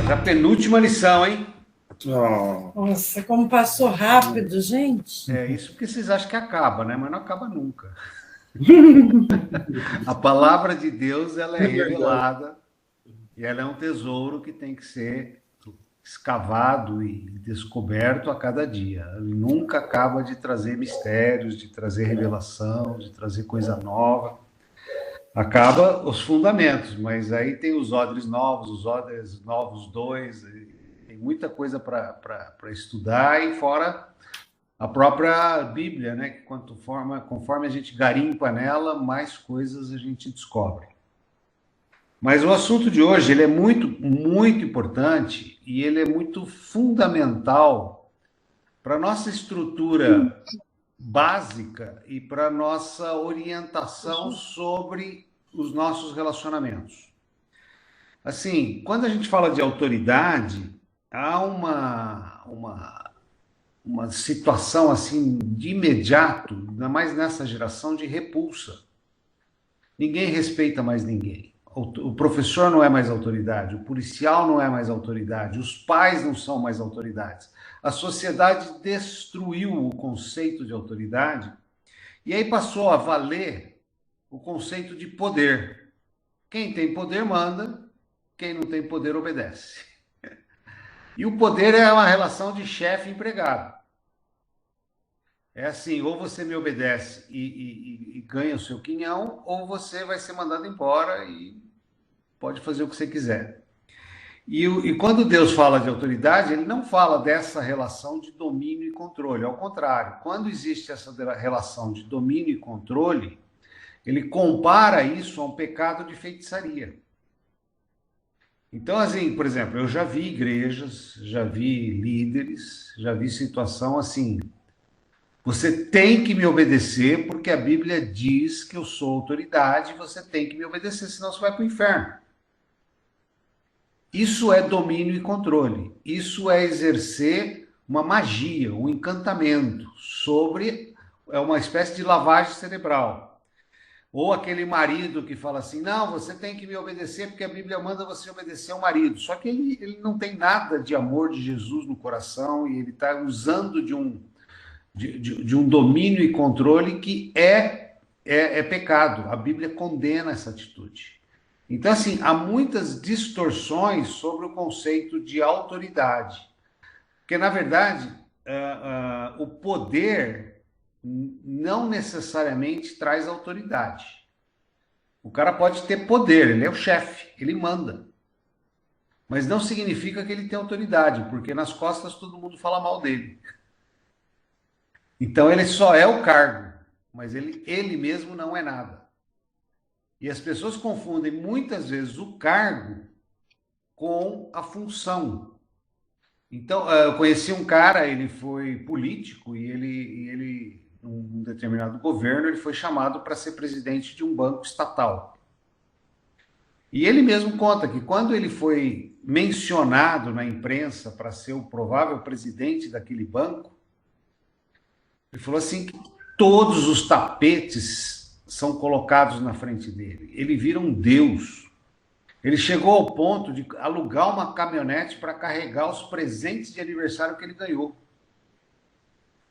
Já penúltima lição, hein? Oh. Nossa, como passou rápido, gente. É isso porque vocês acham que acaba, né? Mas não acaba nunca. A palavra de Deus, ela é revelada e ela é um tesouro que tem que ser escavado e descoberto a cada dia. Ele nunca acaba de trazer mistérios, de trazer revelação, de trazer coisa nova. Acaba os fundamentos, mas aí tem os odres novos, os odres novos 2, tem muita coisa para estudar, e fora a própria Bíblia, né? Que conforme a gente garimpa nela, mais coisas a gente descobre. Mas o assunto de hoje, ele é muito, muito importante e ele é muito fundamental para a nossa estrutura básica e para a nossa orientação sobre os nossos relacionamentos. Assim, quando a gente fala de autoridade, há uma situação assim de imediato, ainda mais nessa geração, de repulsa. Ninguém respeita mais ninguém. O professor não é mais autoridade, o policial não é mais autoridade, os pais não são mais autoridades. A sociedade destruiu o conceito de autoridade e aí passou a valer o conceito de poder. Quem tem poder manda, quem não tem poder obedece. E o poder é uma relação de chefe e empregado. É assim, ou você me obedece e ganha o seu quinhão, ou você vai ser mandado embora e pode fazer o que você quiser. E quando Deus fala de autoridade, ele não fala dessa relação de domínio e controle. Ao contrário, quando existe essa relação de domínio e controle, ele compara isso a um pecado de feitiçaria. Então, assim, por exemplo, eu já vi igrejas, já vi líderes, já vi situação assim: você tem que me obedecer porque a Bíblia diz que eu sou autoridade, você tem que me obedecer, senão você vai para o inferno. Isso é domínio e controle. Isso é exercer uma magia, um encantamento sobre uma espécie de lavagem cerebral. Ou aquele marido que fala assim: não, você tem que me obedecer porque a Bíblia manda você obedecer ao marido. Só que ele não tem nada de amor de Jesus no coração e ele está usando de um domínio e controle que é pecado. A Bíblia condena essa atitude. Então, assim, há muitas distorções sobre o conceito de autoridade. Porque, na verdade, o poder não necessariamente traz autoridade. O cara pode ter poder, ele é o chefe, ele manda. Mas não significa que ele tem autoridade, porque nas costas todo mundo fala mal dele. Então ele só é o cargo, mas ele mesmo não é nada. E as pessoas confundem muitas vezes o cargo com a função. Então, eu conheci um cara, ele foi político e ele num determinado governo, ele foi chamado para ser presidente de um banco estatal. E ele mesmo conta que quando ele foi mencionado na imprensa para ser o provável presidente daquele banco, ele falou assim que todos os tapetes são colocados na frente dele. Ele vira um deus. Ele chegou ao ponto de alugar uma caminhonete para carregar os presentes de aniversário que ele ganhou.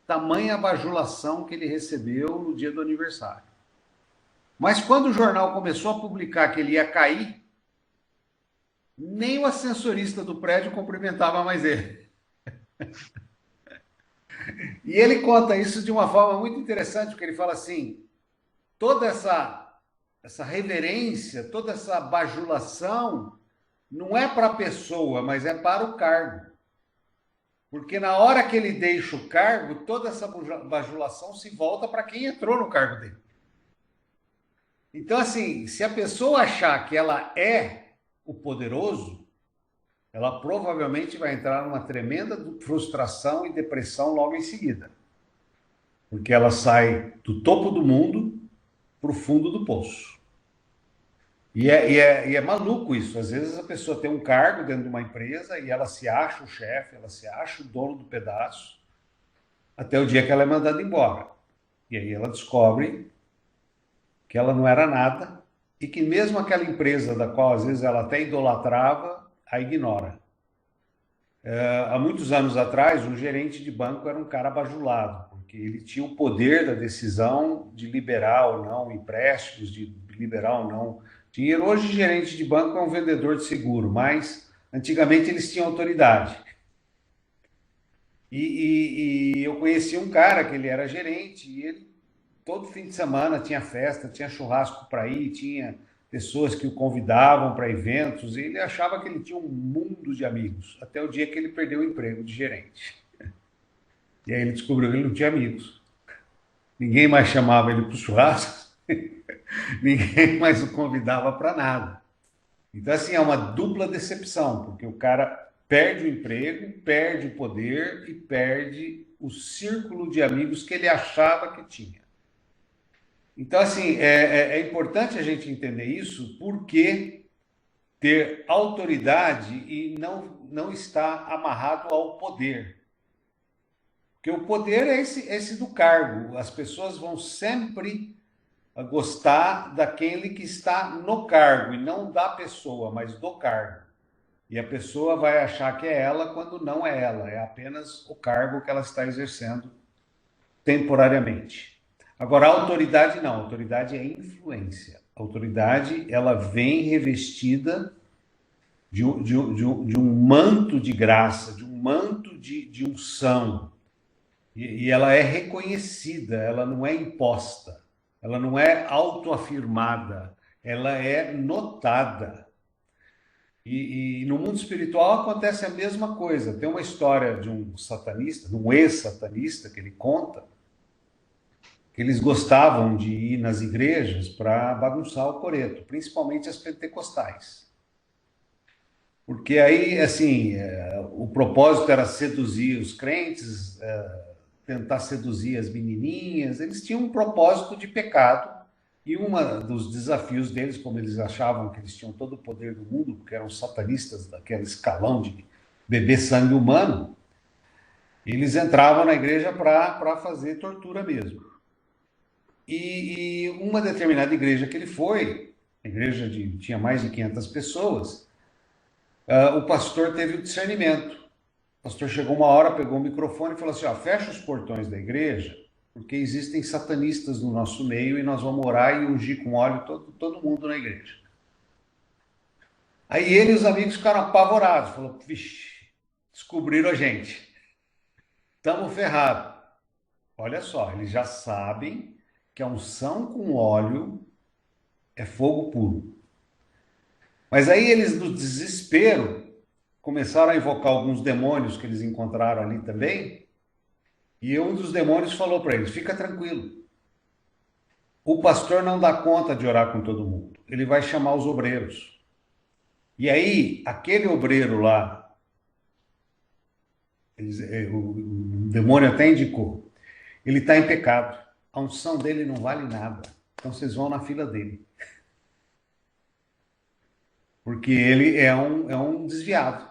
Tamanha bajulação que ele recebeu no dia do aniversário. Mas quando o jornal começou a publicar que ele ia cair, nem o ascensorista do prédio cumprimentava mais ele. E ele conta isso de uma forma muito interessante, porque ele fala assim: toda essa reverência, toda essa bajulação não é para a pessoa, mas é para o cargo. Porque na hora que ele deixa o cargo, toda essa bajulação se volta para quem entrou no cargo dele. Então, assim, se a pessoa achar que ela é o poderoso, ela provavelmente vai entrar numa tremenda frustração e depressão logo em seguida. Porque ela sai do topo do mundo para o fundo do poço. E é maluco isso. Às vezes a pessoa tem um cargo dentro de uma empresa e ela se acha o chefe, ela se acha o dono do pedaço, até o dia que ela é mandada embora. E aí ela descobre que ela não era nada e que mesmo aquela empresa da qual às vezes ela até idolatrava, a ignora. Há muitos anos atrás, um gerente de banco era um cara bajulado, porque ele tinha o poder da decisão de liberar ou não empréstimos, de liberar ou não dinheiro. Hoje, gerente de banco é um vendedor de seguro, mas antigamente eles tinham autoridade. E eu conheci um cara que ele era gerente e ele todo fim de semana tinha festa, tinha churrasco para ir, tinha pessoas que o convidavam para eventos, e ele achava que ele tinha um mundo de amigos, até o dia que ele perdeu o emprego de gerente. E aí ele descobriu que ele não tinha amigos. Ninguém mais chamava ele para os churrascos, ninguém mais o convidava para nada. Então, assim, é uma dupla decepção, porque o cara perde o emprego, perde o poder e perde o círculo de amigos que ele achava que tinha. Então, assim, é importante a gente entender isso, porque ter autoridade e não estar amarrado ao poder. Porque o poder é esse do cargo. As pessoas vão sempre gostar daquele que está no cargo, e não da pessoa, mas do cargo. E a pessoa vai achar que é ela quando não é ela, é apenas o cargo que ela está exercendo temporariamente. Agora, a autoridade não, a autoridade é influência. A autoridade, ela vem revestida de um manto de graça, de um manto de unção. E ela é reconhecida, ela não é imposta, ela não é autoafirmada, ela é notada. E no mundo espiritual acontece a mesma coisa. Tem uma história de um satanista, de um ex-satanista, que ele conta, que eles gostavam de ir nas igrejas para bagunçar o coreto, principalmente as pentecostais. Porque aí, assim, o propósito era seduzir os crentes, tentar seduzir as menininhas. Eles tinham um propósito de pecado, e um dos desafios deles, como eles achavam que eles tinham todo o poder do mundo, porque eram satanistas daquele escalão de beber sangue humano, eles entravam na igreja para fazer tortura mesmo. E uma determinada igreja que ele foi, tinha mais de 500 pessoas, o pastor teve o discernimento. O pastor chegou uma hora, pegou o microfone e falou assim: ó, fecha os portões da igreja, porque existem satanistas no nosso meio e nós vamos orar e ungir com óleo todo mundo na igreja. Aí ele e os amigos ficaram apavorados, falou: vixe, descobriram a gente, estamos ferrados. Olha só, eles já sabem que a unção com óleo é fogo puro. Mas aí eles, no desespero, começaram a invocar alguns demônios que eles encontraram ali também, e um dos demônios falou para eles: fica tranquilo, o pastor não dá conta de orar com todo mundo, ele vai chamar os obreiros. E aí, aquele obreiro lá, o demônio até indicou, ele está em pecado, a unção dele não vale nada, então vocês vão na fila dele. Porque ele é um desviado.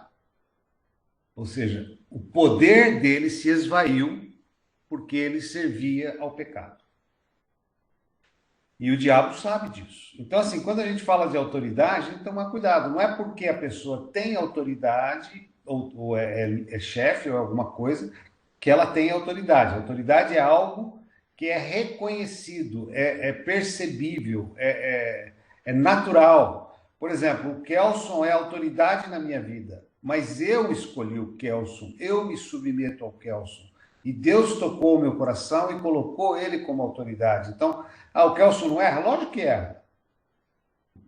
Ou seja, o poder dele se esvaiu porque ele servia ao pecado. E o diabo sabe disso. Então, assim, quando a gente fala de autoridade, a gente tem que tomar cuidado. Não é porque a pessoa tem autoridade, ou é chefe, ou alguma coisa, que ela tem autoridade. A autoridade é algo que é reconhecido, é percebível, é natural. Por exemplo, o Kelson é autoridade na minha vida, mas eu escolhi o Kelson, eu me submeto ao Kelson. E Deus tocou o meu coração e colocou ele como autoridade. Então, o Kelson não erra? Lógico que erra.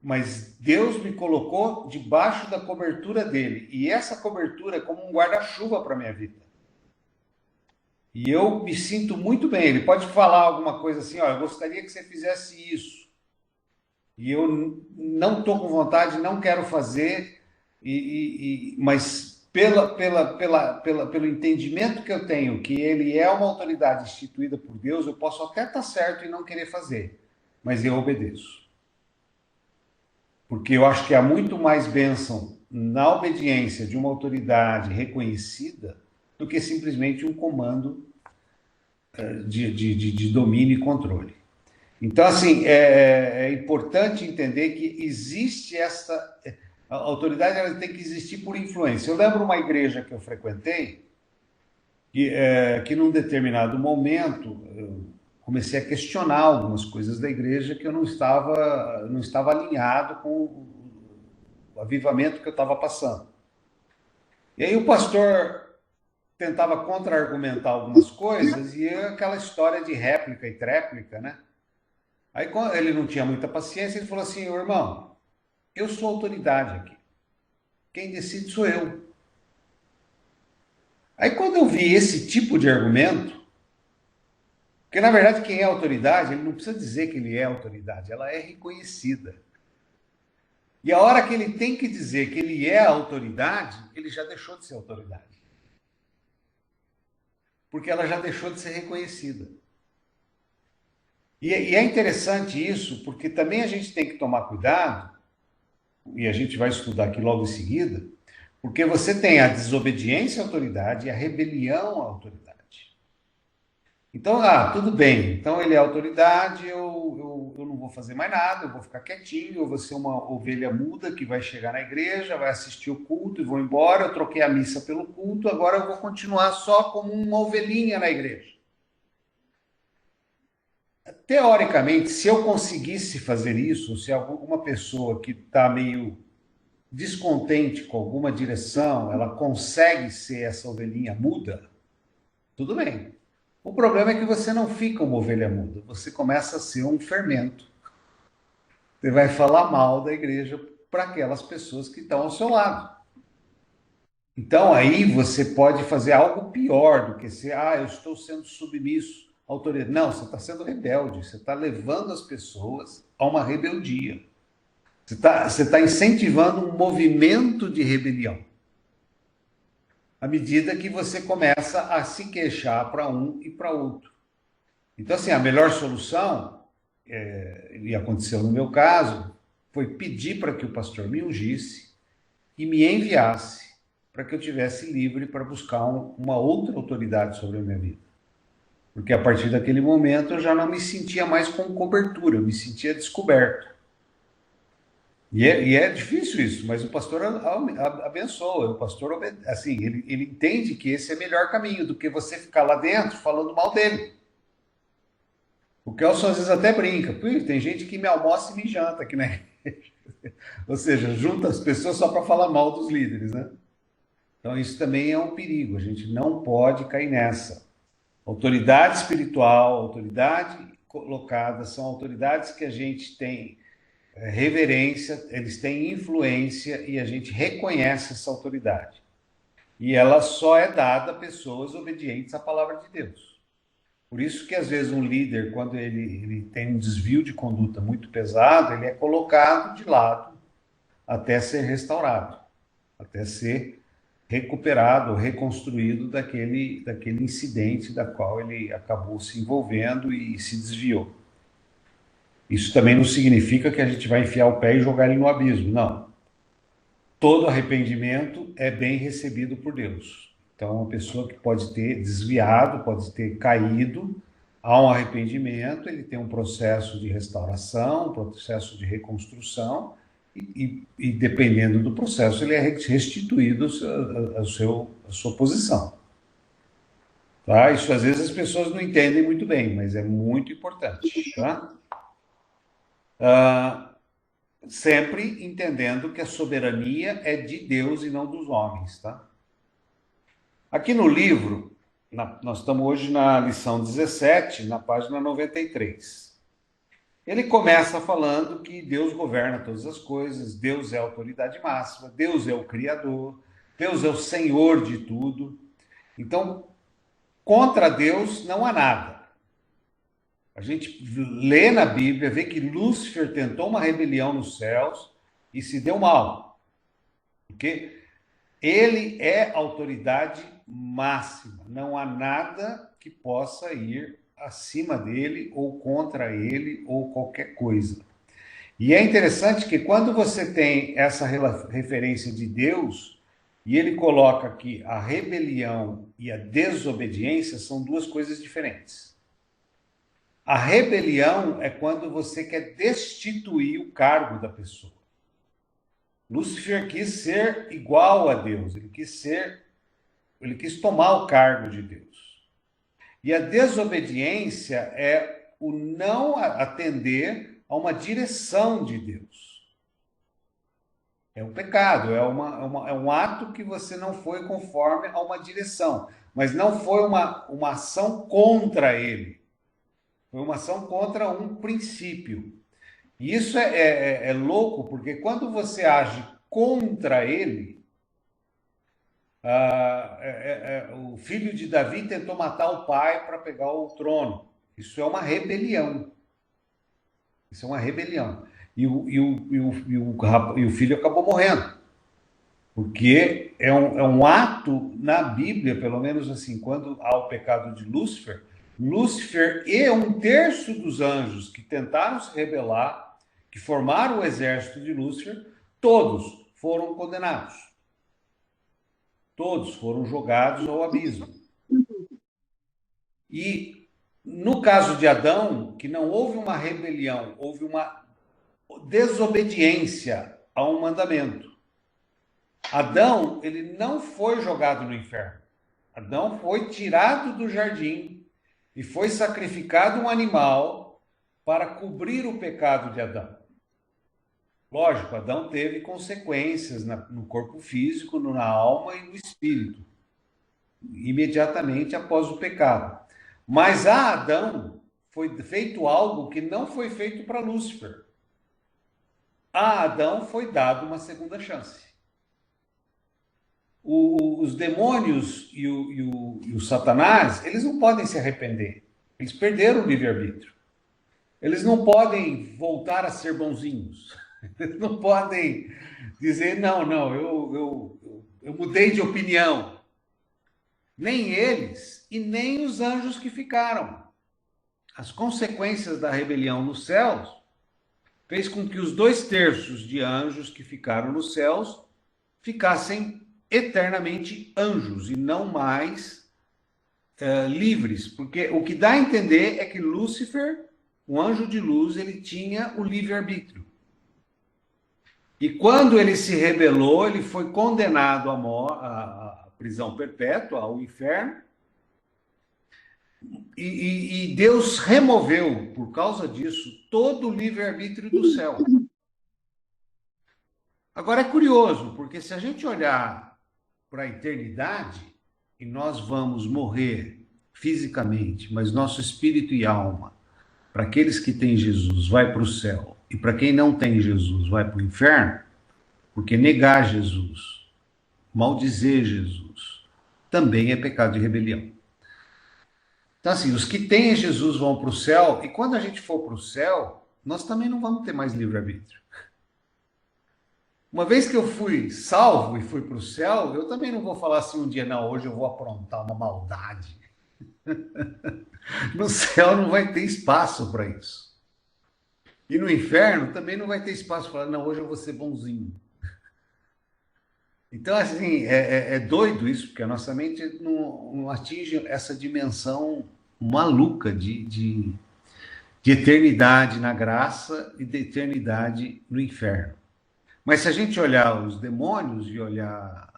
Mas Deus me colocou debaixo da cobertura dele. E essa cobertura é como um guarda-chuva para a minha vida. E eu me sinto muito bem. Ele pode falar alguma coisa assim: ó, eu gostaria que você fizesse isso. E eu não estou com vontade, não quero fazer, mas pelo entendimento que eu tenho que ele é uma autoridade instituída por Deus, eu posso até estar certo e não querer fazer, mas eu obedeço. Porque eu acho que há muito mais bênção na obediência de uma autoridade reconhecida do que simplesmente um comando de domínio e controle. Então, assim, é importante entender que existe A autoridade ela tem que existir por influência. Eu lembro uma igreja que eu frequentei, que num determinado momento eu comecei a questionar algumas coisas da igreja que eu não estava alinhado com o avivamento que eu estava passando. E aí o pastor tentava contra-argumentar algumas coisas e aquela história de réplica e tréplica, né? Aí quando ele não tinha muita paciência, ele falou assim: "Ô, irmão, eu sou autoridade aqui. Quem decide sou eu." Aí quando eu vi esse tipo de argumento, porque na verdade quem é autoridade, ele não precisa dizer que ele é autoridade, ela é reconhecida. E a hora que ele tem que dizer que ele é autoridade, ele já deixou de ser autoridade. Porque ela já deixou de ser reconhecida. E é interessante isso, porque também a gente tem que tomar cuidado, e a gente vai estudar aqui logo em seguida, porque você tem a desobediência à autoridade e a rebelião à autoridade. Então, tudo bem, então ele é autoridade, eu não vou fazer mais nada, eu vou ficar quietinho, eu vou ser uma ovelha muda que vai chegar na igreja, vai assistir o culto e vou embora, eu troquei a missa pelo culto, agora eu vou continuar só como uma ovelhinha na igreja. Teoricamente, se eu conseguisse fazer isso, se alguma pessoa que está meio descontente com alguma direção, ela consegue ser essa ovelhinha muda, tudo bem. O problema é que você não fica uma ovelha muda, você começa a ser um fermento. Você vai falar mal da igreja para aquelas pessoas que estão ao seu lado. Então aí você pode fazer algo pior do que ser, eu estou sendo submisso à autoridade. Não, você está sendo rebelde, você está levando as pessoas a uma rebeldia. Você tá incentivando um movimento de rebelião. À medida que você começa a se queixar para um e para outro. Então, assim, a melhor solução, e aconteceu no meu caso, foi pedir para que o pastor me ungisse e me enviasse para que eu tivesse livre para buscar uma outra autoridade sobre a minha vida. Porque a partir daquele momento eu já não me sentia mais com cobertura, eu me sentia descoberto. E é difícil isso, mas o pastor abençoa, o pastor, assim, ele entende que esse é o melhor caminho do que você ficar lá dentro falando mal dele. O Kelson às vezes até brinca, tem gente que me almoça e me janta aqui, né? Ou seja, junta as pessoas só para falar mal dos líderes, né? Então isso também é um perigo, a gente não pode cair nessa. Autoridade espiritual, autoridade colocada, são autoridades que a gente tem reverência, eles têm influência e a gente reconhece essa autoridade. E ela só é dada a pessoas obedientes à palavra de Deus. Por isso que às vezes um líder, quando ele tem um desvio de conduta muito pesado, ele é colocado de lado até ser restaurado, até ser recuperado, reconstruído daquele incidente da qual ele acabou se envolvendo e se desviou. Isso também não significa que a gente vai enfiar o pé e jogar ele no abismo, não. Todo arrependimento é bem recebido por Deus. Então, uma pessoa que pode ter desviado, pode ter caído, há um arrependimento, ele tem um processo de restauração, um processo de reconstrução, e dependendo do processo, ele é restituído a sua posição. Tá? Isso às vezes as pessoas não entendem muito bem, mas é muito importante. Tá? Sempre entendendo que a soberania é de Deus e não dos homens. Tá? Aqui no livro, nós estamos hoje na lição 17, na página 93. Ele começa falando que Deus governa todas as coisas, Deus é a autoridade máxima, Deus é o Criador, Deus é o Senhor de tudo. Então, contra Deus não há nada. A gente lê na Bíblia, vê que Lúcifer tentou uma rebelião nos céus e se deu mal. Porque ele é a autoridade máxima. Não há nada que possa ir acima dele ou contra ele ou qualquer coisa. E é interessante que quando você tem essa referência de Deus, e ele coloca que a rebelião e a desobediência são duas coisas diferentes. A rebelião é quando você quer destituir o cargo da pessoa. Lúcifer quis ser igual a Deus, ele quis tomar o cargo de Deus. E a desobediência é o não atender a uma direção de Deus. É um pecado, é um ato que você não foi conforme a uma direção, mas não foi uma ação contra ele, foi uma ação contra um princípio. E isso é louco, porque quando você age contra ele, o filho de Davi tentou matar o pai para pegar o trono. Isso é uma rebelião. Isso é uma rebelião. E o filho acabou morrendo. Porque é um ato na Bíblia, pelo menos assim, quando há o pecado de Lúcifer, Lúcifer e um terço dos anjos que tentaram se rebelar, que formaram o exército de Lúcifer, todos foram condenados. Todos foram jogados ao abismo. E no caso de Adão, que não houve uma rebelião, houve uma desobediência a um mandamento. Adão, ele não foi jogado no inferno. Adão foi tirado do jardim e foi sacrificado um animal para cobrir o pecado de Adão. Lógico, Adão teve consequências no corpo físico, na alma e no espírito, imediatamente após o pecado. Mas a Adão foi feito algo que não foi feito para Lúcifer. A Adão foi dado uma segunda chance. Os demônios e o Satanás, eles não podem se arrepender. Eles perderam o livre-arbítrio. Eles não podem voltar a ser bonzinhos. Eles não podem dizer, não, eu mudei de opinião. Nem eles e nem os anjos que ficaram. As consequências da rebelião nos céus fez com que os 2/3 de anjos que ficaram nos céus ficassem eternamente anjos e não mais livres, porque o que dá a entender é que Lúcifer, o anjo de luz, ele tinha o livre-arbítrio. E quando ele se rebelou, ele foi condenado à prisão perpétua, ao inferno, e Deus removeu, por causa disso, todo o livre-arbítrio do céu. Agora é curioso, porque se a gente olhar para a eternidade, e nós vamos morrer fisicamente, mas nosso espírito e alma, para aqueles que têm Jesus, vai para o céu, e para quem não tem Jesus, vai para o inferno, porque negar Jesus, maldizer Jesus, também é pecado de rebelião. Então, assim, os que têm Jesus vão para o céu, e quando a gente for para o céu, nós também não vamos ter mais livre-arbítrio. Uma vez que eu fui salvo e fui para o céu, eu também não vou falar assim um dia, não, hoje eu vou aprontar uma maldade. No céu não vai ter espaço para isso. E no inferno também não vai ter espaço para falar, não, hoje eu vou ser bonzinho. Então, assim, é doido isso, porque a nossa mente não atinge essa dimensão maluca de eternidade na graça e de eternidade no inferno. Mas se a gente olhar os demônios e olhar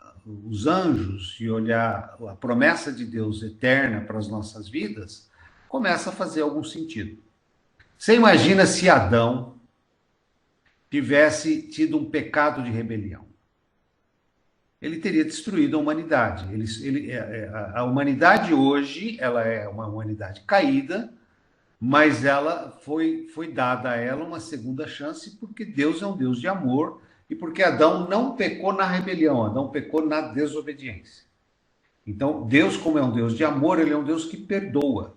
os anjos e olhar a promessa de Deus eterna para as nossas vidas, começa a fazer algum sentido. Você imagina se Adão tivesse tido um pecado de rebelião? Ele teria destruído a humanidade. A humanidade hoje, ela é uma humanidade caída, mas ela foi dada a ela uma segunda chance porque Deus é um Deus de amor e porque Adão não pecou na rebelião, Adão pecou na desobediência. Então, Deus, como é um Deus de amor, ele é um Deus que perdoa.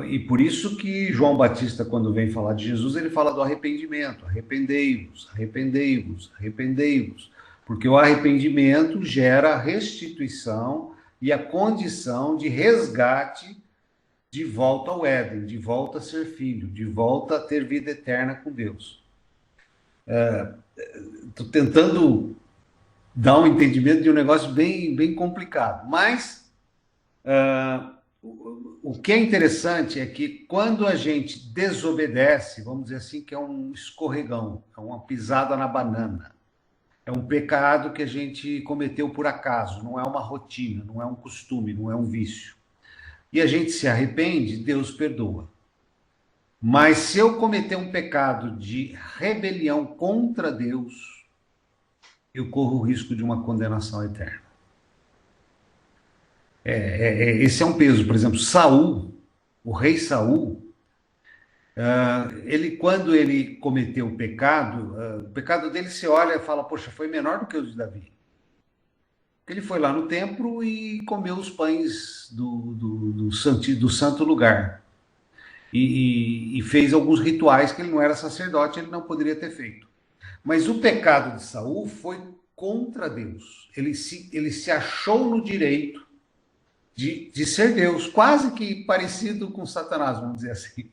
E por isso que João Batista, quando vem falar de Jesus, ele fala do arrependimento. Arrependei-vos, arrependei-vos, arrependei-vos. Porque o arrependimento gera a restituição e a condição de resgate de volta ao Éden, de volta a ser filho, de volta a ter vida eterna com Deus. Estou tentando dar um entendimento de um negócio bem complicado, mas O que é interessante é que quando a gente desobedece, vamos dizer assim, que é um escorregão, é uma pisada na banana, é um pecado que a gente cometeu por acaso, não é uma rotina, não é um costume, não é um vício. E a gente se arrepende, Deus perdoa. Mas se eu cometer um pecado de rebelião contra Deus, eu corro o risco de uma condenação eterna. Esse é um peso. Por exemplo, Saul, o rei Saul, ele quando ele cometeu o pecado dele se olha e fala, poxa, foi menor do que o de Davi. Ele foi lá no templo e comeu os pães do santo lugar. E fez alguns rituais que ele não era sacerdote, ele não poderia ter feito. Mas o pecado de Saul foi contra Deus. Ele se achou no direito de ser Deus, quase que parecido com Satanás, vamos dizer assim.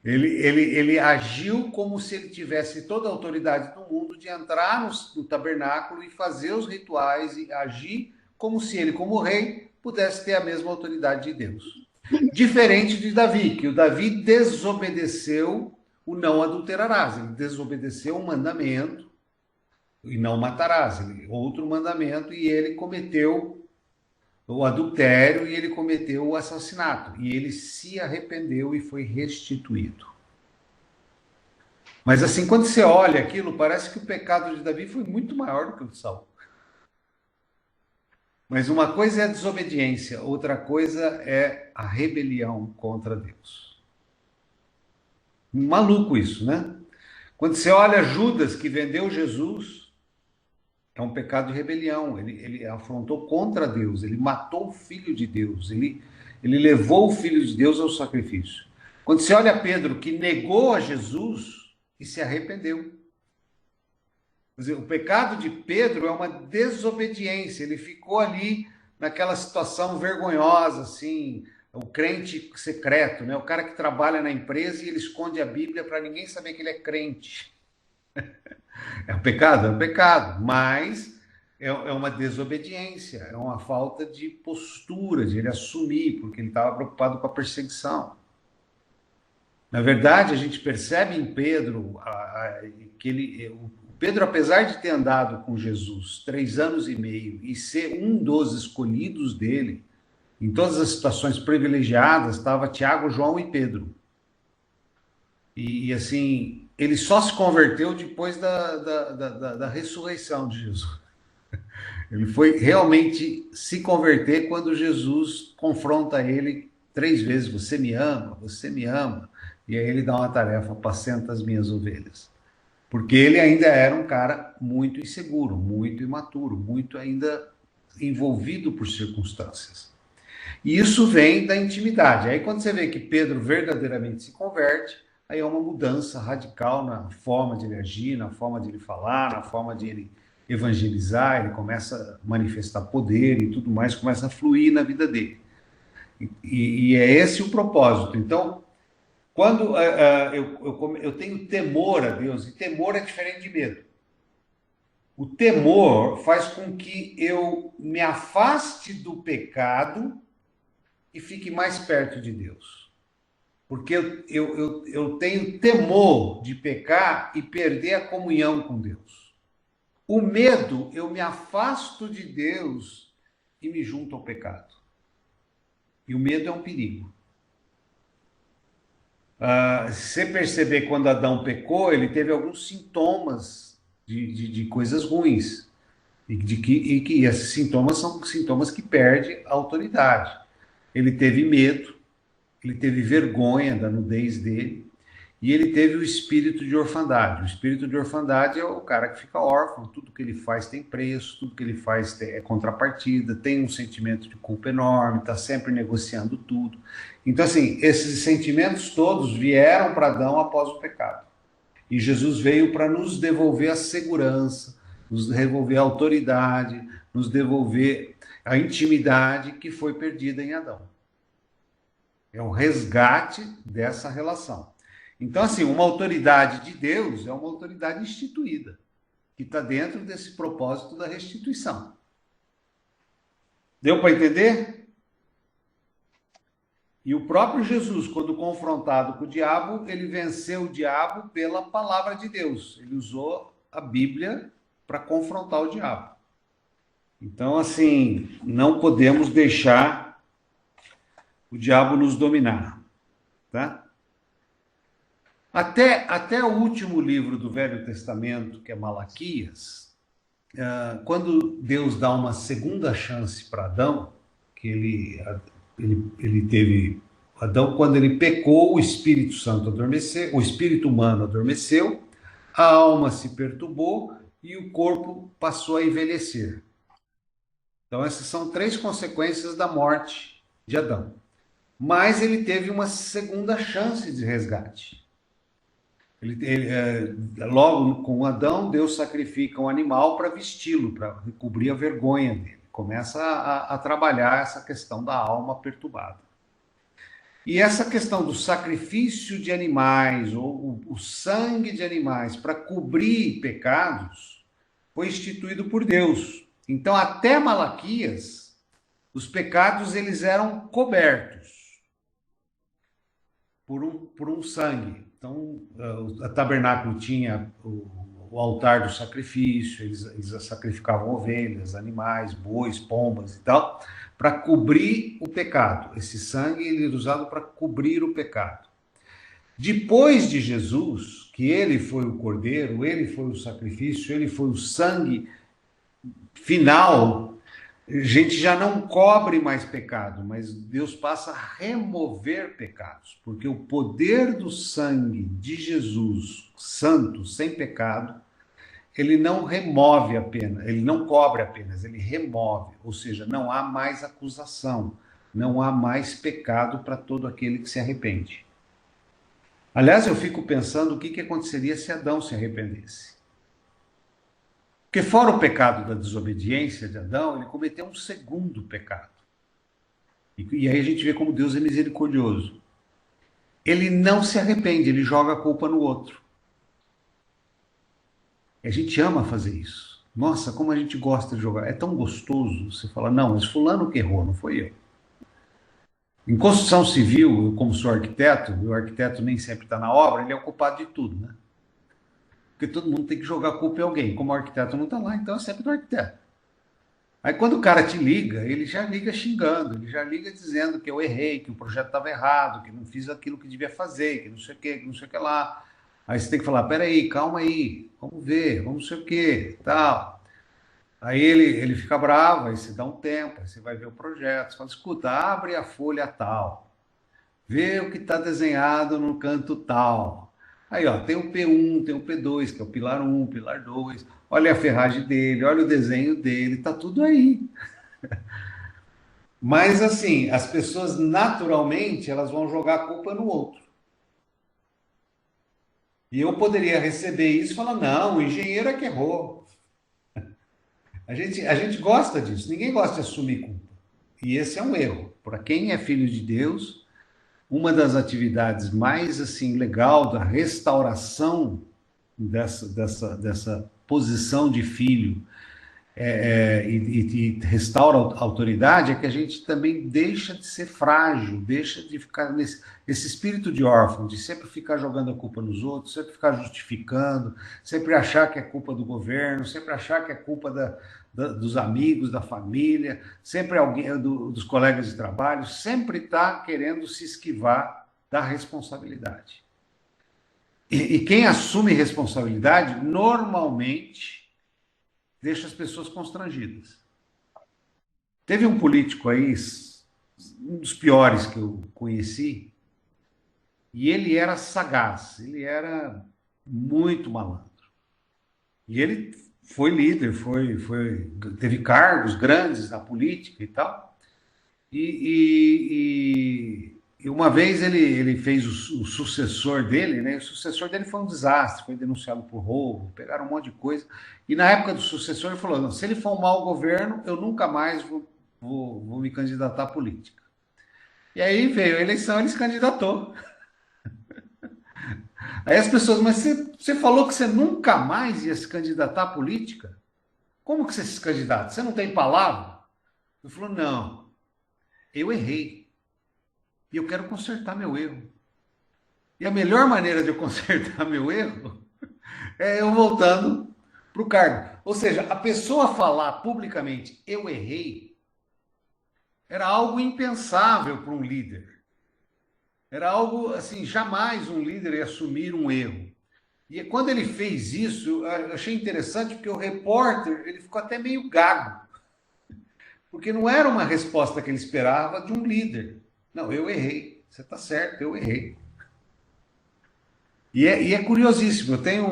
Ele agiu como se ele tivesse toda a autoridade do mundo de entrar no tabernáculo e fazer os rituais e agir como se ele, como rei, pudesse ter a mesma autoridade de Deus. Diferente de Davi, que o Davi desobedeceu o não adulterarás, ele desobedeceu o mandamento e não matarás, outro mandamento, e ele cometeu o adultério e ele cometeu o assassinato, e ele se arrependeu e foi restituído. Mas assim, quando você olha aquilo, parece que o pecado de Davi foi muito maior do que o de Saul. Mas uma coisa é a desobediência, outra coisa é a rebelião contra Deus. Maluco isso, né? Quando você olha Judas, que vendeu Jesus, é um pecado de rebelião. Ele afrontou contra Deus, ele matou o filho de Deus, ele levou o filho de Deus ao sacrifício. Quando você olha Pedro, que negou a Jesus e se arrependeu. Quer dizer, o pecado de Pedro é uma desobediência. Ele ficou ali naquela situação vergonhosa, assim, o crente secreto, né? O cara que trabalha na empresa e ele esconde a Bíblia para ninguém saber que ele é crente. É um pecado? É um pecado, mas é uma desobediência, é uma falta de postura, de ele assumir, porque ele estava preocupado com a perseguição. Na verdade, a gente percebe em Pedro que o Pedro, apesar de ter andado com Jesus 3 anos e meio e ser um dos escolhidos dele, em todas as situações privilegiadas, estava Tiago, João e Pedro. E assim, ele só se converteu depois da ressurreição de Jesus. Ele foi realmente se converter quando Jesus confronta ele 3 vezes: você me ama, você me ama. E aí ele dá uma tarefa: apacenta as minhas ovelhas. Porque ele ainda era um cara muito inseguro, muito imaturo, muito ainda envolvido por circunstâncias. E isso vem da intimidade. Aí quando você vê que Pedro verdadeiramente se converte, aí é uma mudança radical na forma de ele agir, na forma de ele falar, na forma de ele evangelizar, ele começa a manifestar poder e tudo mais, começa a fluir na vida dele. E é esse o propósito. Então, quando eu tenho temor a Deus, e temor é diferente de medo. O temor faz com que eu me afaste do pecado e fique mais perto de Deus. Porque eu tenho temor de pecar e perder a comunhão com Deus. O medo, eu me afasto de Deus e me junto ao pecado. E o medo é um perigo. Se você perceber, quando Adão pecou, ele teve alguns sintomas de coisas ruins. E que esses sintomas são sintomas que perdem a autoridade. Ele teve medo, ele teve vergonha da nudez dele, e ele teve o espírito de orfandade. O espírito de orfandade é o cara que fica órfão, tudo que ele faz tem preço, tudo que ele faz é contrapartida, tem um sentimento de culpa enorme, está sempre negociando tudo. Então, assim, esses sentimentos todos vieram para Adão após o pecado. E Jesus veio para nos devolver a segurança, nos devolver a autoridade, nos devolver a intimidade que foi perdida em Adão. É o resgate dessa relação. Então, assim, uma autoridade de Deus é uma autoridade instituída, que está dentro desse propósito da restituição. Deu para entender? E o próprio Jesus, quando confrontado com o diabo, ele venceu o diabo pela palavra de Deus. Ele usou a Bíblia para confrontar o diabo. Então, assim, não podemos deixar o diabo nos dominar, tá? Até o último livro do Velho Testamento, que é Malaquias, quando Deus dá uma segunda chance para Adão, que ele teve... Adão, quando ele pecou, o Espírito Santo adormeceu, o espírito humano adormeceu, a alma se perturbou e o corpo passou a envelhecer. Então, essas são 3 consequências da morte de Adão. Mas ele teve uma segunda chance de resgate. Logo com Adão, Deus sacrifica um animal para vesti-lo, para cobrir a vergonha dele. Começa a trabalhar essa questão da alma perturbada. E essa questão do sacrifício de animais, ou o sangue de animais, para cobrir pecados, foi instituído por Deus. Então, até Malaquias, os pecados eles eram cobertos por um sangue. Então, o tabernáculo tinha o altar do sacrifício, eles sacrificavam ovelhas, animais, bois, pombas e tal, para cobrir o pecado. Esse sangue ele era usado para cobrir o pecado. Depois de Jesus, que ele foi o cordeiro, ele foi o sacrifício, ele foi o sangue final, a gente já não cobre mais pecado, mas Deus passa a remover pecados, porque o poder do sangue de Jesus, santo, sem pecado, ele não remove apenas, ele não cobre apenas, ele remove, ou seja, não há mais acusação, não há mais pecado para todo aquele que se arrepende. Aliás, eu fico pensando o que aconteceria se Adão se arrependesse. Porque fora o pecado da desobediência de Adão, ele cometeu um segundo pecado. E aí a gente vê como Deus é misericordioso. Ele não se arrepende, ele joga a culpa no outro. E a gente ama fazer isso. Nossa, como a gente gosta de jogar. É tão gostoso. Você fala, não, mas fulano que errou, não foi eu. Em construção civil, eu como sou arquiteto, o arquiteto nem sempre está na obra, ele é o culpado de tudo, né? Porque todo mundo tem que jogar a culpa em alguém. Como o arquiteto não está lá, então é sempre do arquiteto. Aí quando o cara te liga, ele já liga xingando, ele já liga dizendo que eu errei, que o projeto estava errado, que não fiz aquilo que devia fazer, que não sei o que não sei o que lá. Aí você tem que falar, peraí, calma aí, vamos ver, vamos não sei o que, tal. Aí ele fica bravo, aí você dá um tempo, aí você vai ver o projeto, você fala, escuta, abre a folha tal, vê o que está desenhado no canto tal. Aí, ó, tem o P1, tem o P2, que é o pilar 1, pilar 2, olha a ferragem dele, olha o desenho dele, tá tudo aí. Mas, assim, as pessoas, naturalmente, elas vão jogar a culpa no outro. E eu poderia receber isso e falar, não, o engenheiro é que errou. A gente gosta disso, ninguém gosta de assumir culpa. E esse é um erro. Para quem é filho de Deus, uma das atividades mais assim legal da restauração dessa posição de filho e restaura a autoridade é que a gente também deixa de ser frágil, deixa de ficar nesse espírito de órfão, de sempre ficar jogando a culpa nos outros, sempre ficar justificando, sempre achar que é culpa do governo, sempre achar que é culpa dos amigos, da família, sempre alguém dos colegas de trabalho, sempre está querendo se esquivar da responsabilidade. E quem assume responsabilidade, normalmente, deixa as pessoas constrangidas. Teve um político aí, um dos piores que eu conheci, e ele era sagaz, ele era muito malandro. E ele foi líder, teve cargos grandes na política e tal. E uma vez ele fez o sucessor dele, né? O sucessor dele foi um desastre, foi denunciado por roubo, pegaram um monte de coisa. E na época do sucessor ele falou, não, se ele for um mau governo, eu nunca mais vou me candidatar à política. E aí veio a eleição, ele se candidatou. Aí as pessoas, mas você falou que você nunca mais ia se candidatar à política? Como que você se candidata? Você não tem palavra? Ele falou, não, eu errei. e eu quero consertar meu erro. E a melhor maneira de eu consertar meu erro é eu voltando para o cargo. Ou seja, a pessoa falar publicamente, eu errei, era algo impensável para um líder. Era algo assim, jamais um líder ia assumir um erro. E quando ele fez isso, eu achei interessante porque o repórter ele ficou até meio gago, porque não era uma resposta que ele esperava de um líder. Não, eu errei. Você está certo, eu errei. E é curiosíssimo. Eu tenho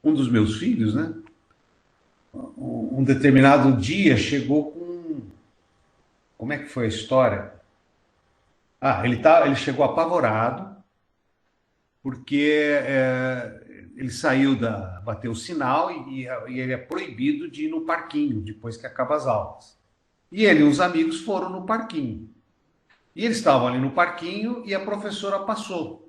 um dos meus filhos, né? Um determinado dia chegou com. Como é que foi a história? Ah, ele chegou apavorado, porque ele saiu bateu o sinal e ele é proibido de ir no parquinho depois que acaba as aulas. E ele e os amigos foram no parquinho. E eles estavam ali no parquinho e a professora passou.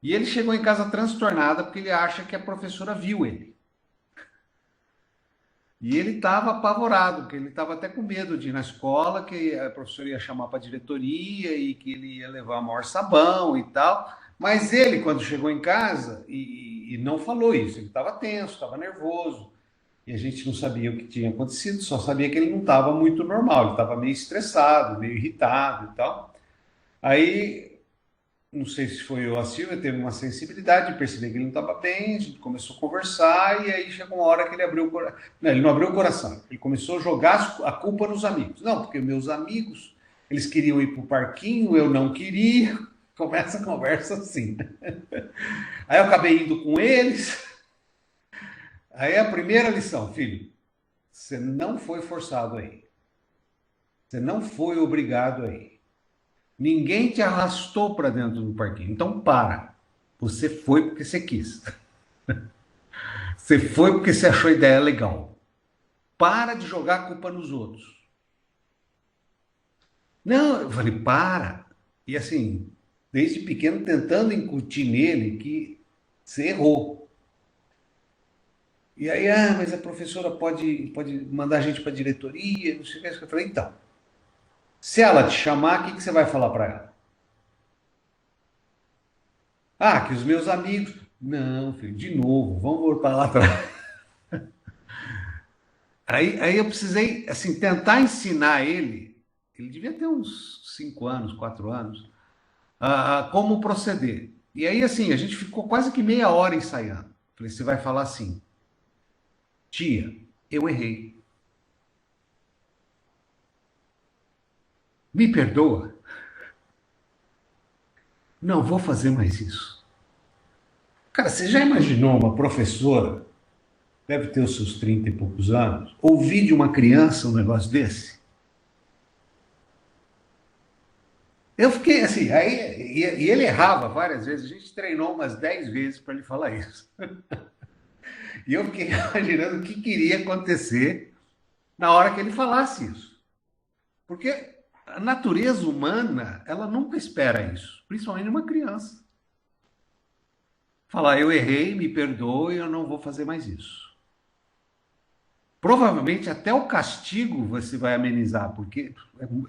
E ele chegou em casa transtornado porque ele acha que a professora viu ele. E ele estava apavorado, porque ele estava até com medo de ir na escola, que a professora ia chamar para a diretoria e que ele ia levar maior sabão e tal. Mas ele, quando chegou em casa, e não falou isso, ele estava tenso, estava nervoso. E a gente não sabia o que tinha acontecido, só sabia que ele não estava muito normal, ele estava meio estressado, meio irritado e tal. Aí, não sei se foi eu ou a Silvia, teve uma sensibilidade de perceber que ele não estava bem, a gente começou a conversar, e aí chegou uma hora que ele abriu o coração. Não, ele não abriu o coração, ele começou a jogar a culpa nos amigos. Não, porque meus amigos, eles queriam ir para o parquinho, eu não queria. Começa a conversa assim. Aí eu acabei indo com eles. Aí a primeira lição, filho, você não foi forçado aí. Você não foi obrigado aí. Ninguém te arrastou para dentro do parquinho. Então para. Você foi porque você quis. Você foi porque você achou a ideia legal. Para de jogar a culpa nos outros. Não, eu falei, para. E assim, desde pequeno tentando incutir nele que você errou. E aí, mas a professora pode mandar a gente para a diretoria, não sei o que. Eu falei, então, se ela te chamar, o que você vai falar para ela? Ah, que os meus amigos. Não, filho, de novo, vamos voltar lá atrás. Aí eu precisei, assim, tentar ensinar ele devia ter uns 5 anos, 4 anos, como proceder. E aí, assim, a gente ficou quase que meia hora ensaiando. Falei, você vai falar assim, tia, eu errei. Me perdoa? Não vou fazer mais isso. Cara, você já imaginou uma professora, deve ter os seus 30 e poucos anos, ouvir de uma criança um negócio desse? Eu fiquei assim, aí, e ele errava várias vezes, a gente treinou umas 10 vezes para ele falar isso. E eu fiquei imaginando o que queria acontecer na hora que ele falasse isso. Porque a natureza humana, ela nunca espera isso, principalmente uma criança. Falar, eu errei, me perdoe, eu não vou fazer mais isso. Provavelmente até o castigo você vai amenizar, porque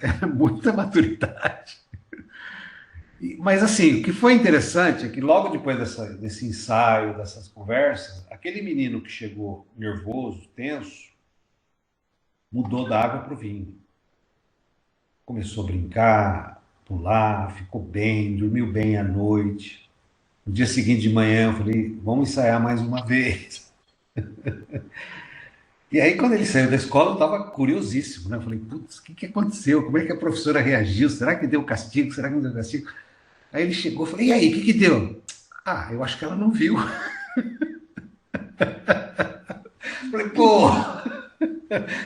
é muita maturidade. Mas assim, o que foi interessante é que logo depois desse ensaio, dessas conversas, aquele menino que chegou nervoso, tenso, mudou da água para o vinho. Começou a brincar, pular, ficou bem, dormiu bem à noite. No dia seguinte de manhã eu falei, vamos ensaiar mais uma vez. E aí quando ele saiu da escola eu estava curiosíssimo, né? Eu falei, putz, o que aconteceu? Como é que a professora reagiu? Será que deu castigo? Será que não deu castigo? Aí ele chegou e falou, e aí, o que deu? Ah, eu acho que ela não viu. Falei, pô,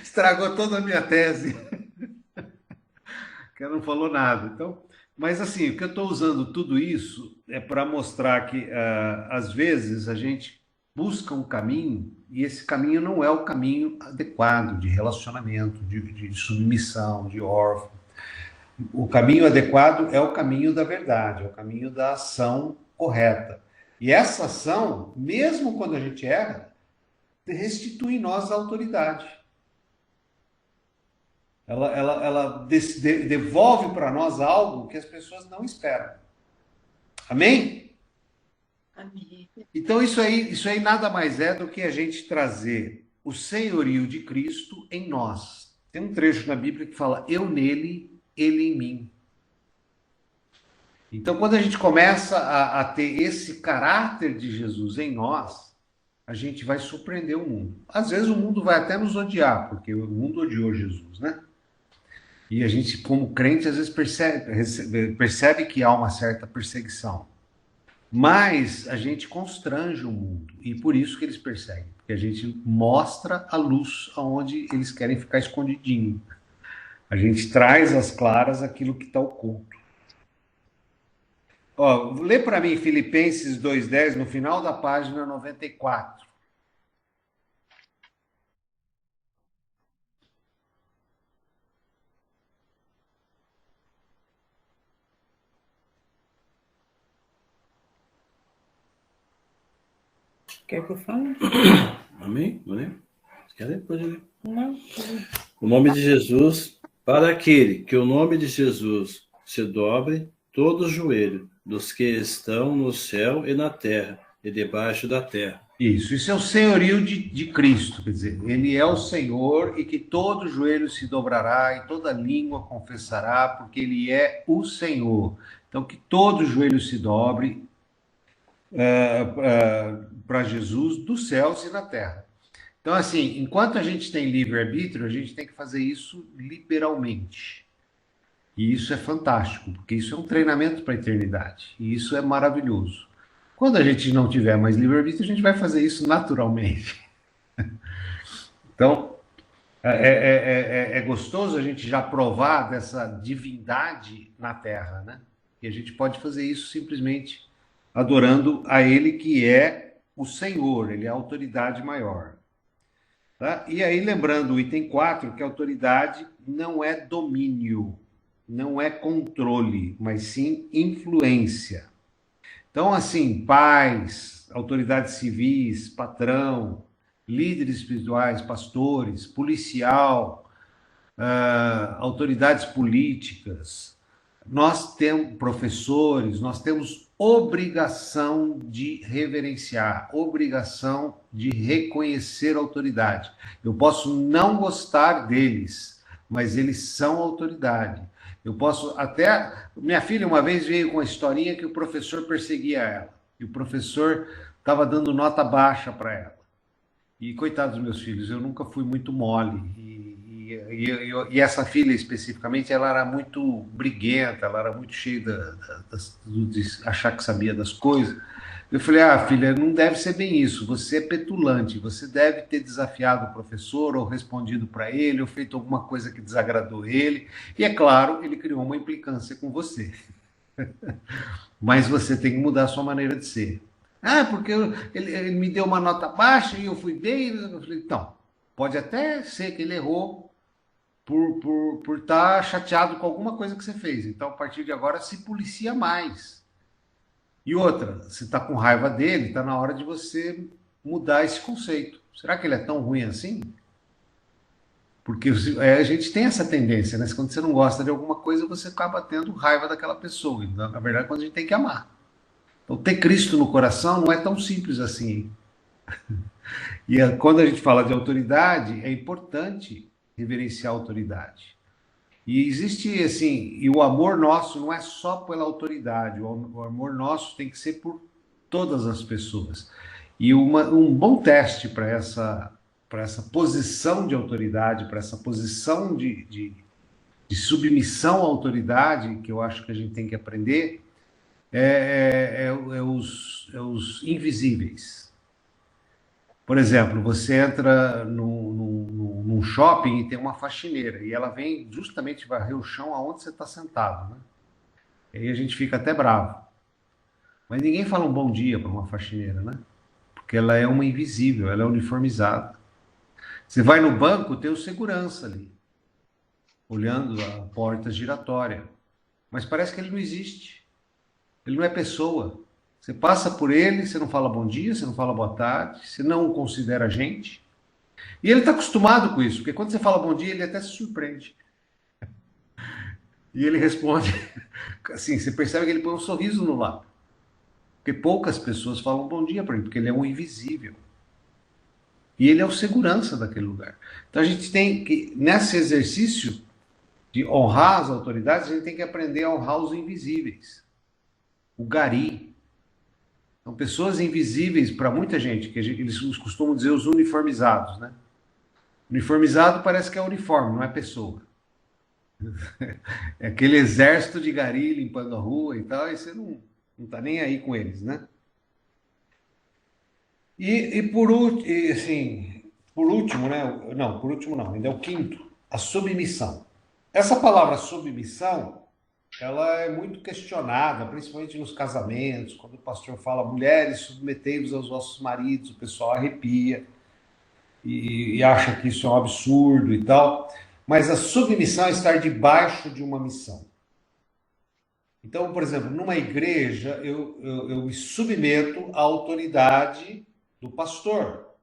estragou toda a minha tese. Que ela não falou nada. Então, mas assim, o que eu estou usando tudo isso é para mostrar que às vezes a gente busca um caminho e esse caminho não é o caminho adequado de relacionamento, de submissão, de órfão. O caminho adequado é o caminho da verdade, é o caminho da ação correta. E essa ação, mesmo quando a gente erra, restitui em nós a autoridade. ela devolve para nós algo que as pessoas não esperam. Amém? Amém. Então isso aí nada mais é do que a gente trazer o senhorio de Cristo em nós. Tem um trecho na Bíblia que fala: eu nele, ele em mim. Então, quando a gente começa a ter esse caráter de Jesus em nós, a gente vai surpreender o mundo. Às vezes o mundo vai até nos odiar, porque o mundo odiou Jesus, né? E a gente, como crente, às vezes percebe que há uma certa perseguição. Mas a gente constrange o mundo, e por isso que eles perseguem, porque a gente mostra a luz aonde eles querem ficar escondidinho. A gente traz às claras aquilo que está oculto. Ó, lê para mim Filipenses 2:10 no final da página 94. Quer que eu fale? Amém? Vou ler? Quer ler? Pode ler. Não. O nome de Jesus, para aquele que o nome de Jesus se dobre todo o joelho dos que estão no céu e na terra e debaixo da terra. Isso é o senhorio de Cristo, quer dizer, ele é o Senhor e que todo joelho se dobrará e toda língua confessará, porque ele é o Senhor. Então, que todo joelho se dobre para Jesus dos céus e na terra. Então, assim, enquanto a gente tem livre-arbítrio, a gente tem que fazer isso liberalmente. E isso é fantástico, porque isso é um treinamento para a eternidade. E isso é maravilhoso. Quando a gente não tiver mais livre-arbítrio, a gente vai fazer isso naturalmente. Então, é gostoso a gente já provar dessa divindade na Terra, né? E a gente pode fazer isso simplesmente adorando a Ele, que é o Senhor, Ele é a autoridade maior. Tá? E aí, lembrando o item 4, que a autoridade não é domínio, não é controle, mas sim influência. Então, assim, pais, autoridades civis, patrão, líderes espirituais, pastores, policial, autoridades políticas, nós temos professores, nós temos obrigação de reverenciar, obrigação de reconhecer a autoridade. Eu posso não gostar deles, mas eles são autoridade. Eu posso até... Minha filha uma vez veio com uma historinha que o professor perseguia ela. E o professor estava dando nota baixa para ela. E coitados dos meus filhos, eu nunca fui muito mole. E essa filha especificamente, ela era muito briguenta, ela era muito cheia de achar que sabia das coisas. Eu falei, filha, não deve ser bem isso, você é petulante, você deve ter desafiado o professor, ou respondido para ele, ou feito alguma coisa que desagradou ele, e é claro, ele criou uma implicância com você. Mas você tem que mudar a sua maneira de ser. Porque ele me deu uma nota baixa e eu fui bem. Eu falei, então, pode até ser que ele errou por estar chateado com alguma coisa que você fez. Então, a partir de agora, se policia mais. E outra, se está com raiva dele, está na hora de você mudar esse conceito. Será que ele é tão ruim assim? Porque a gente tem essa tendência, né? Quando você não gosta de alguma coisa, você acaba tendo raiva daquela pessoa. Então, na verdade, quando a gente tem que amar. Então, ter Cristo no coração não é tão simples assim. E quando a gente fala de autoridade, é importante reverenciar a autoridade. E existe, assim, e o amor nosso não é só pela autoridade, o amor nosso tem que ser por todas as pessoas. E um bom teste para essa posição de autoridade, para essa posição de submissão à autoridade, que eu acho que a gente tem que aprender, os invisíveis. Por exemplo, você entra num shopping e tem uma faxineira, e ela vem justamente varrer o chão aonde você está sentado, né? E aí a gente fica até bravo. Mas ninguém fala um bom dia para uma faxineira, né? Porque ela é uma invisível, ela é uniformizada. Você vai no banco, tem o segurança ali, olhando a porta giratória. Mas parece que ele não existe. Ele não é pessoa. Você passa por ele, você não fala bom dia, você não fala boa tarde, você não o considera gente. E ele está acostumado com isso, porque quando você fala bom dia, ele até se surpreende. E ele responde, assim, você percebe que ele põe um sorriso no lábio. Porque poucas pessoas falam bom dia para ele, porque ele é um invisível. E ele é o segurança daquele lugar. Então a gente tem que, nesse exercício de honrar as autoridades, a gente tem que aprender a honrar os invisíveis. O gari. São pessoas invisíveis para muita gente, que eles costumam dizer os uniformizados, né? Uniformizado parece que é uniforme, não é pessoa. É aquele exército de gari limpando a rua e tal, e você não tá nem aí com eles, né? Assim, por último, né? Não, por último não, ainda é o quinto, a submissão. Essa palavra submissão, ela é muito questionada, principalmente nos casamentos, quando o pastor fala, mulheres, submetei-vos aos vossos maridos, o pessoal arrepia e acha que isso é um absurdo e tal. Mas a submissão é estar debaixo de uma missão. Então, por exemplo, numa igreja, eu me submeto à autoridade do pastor.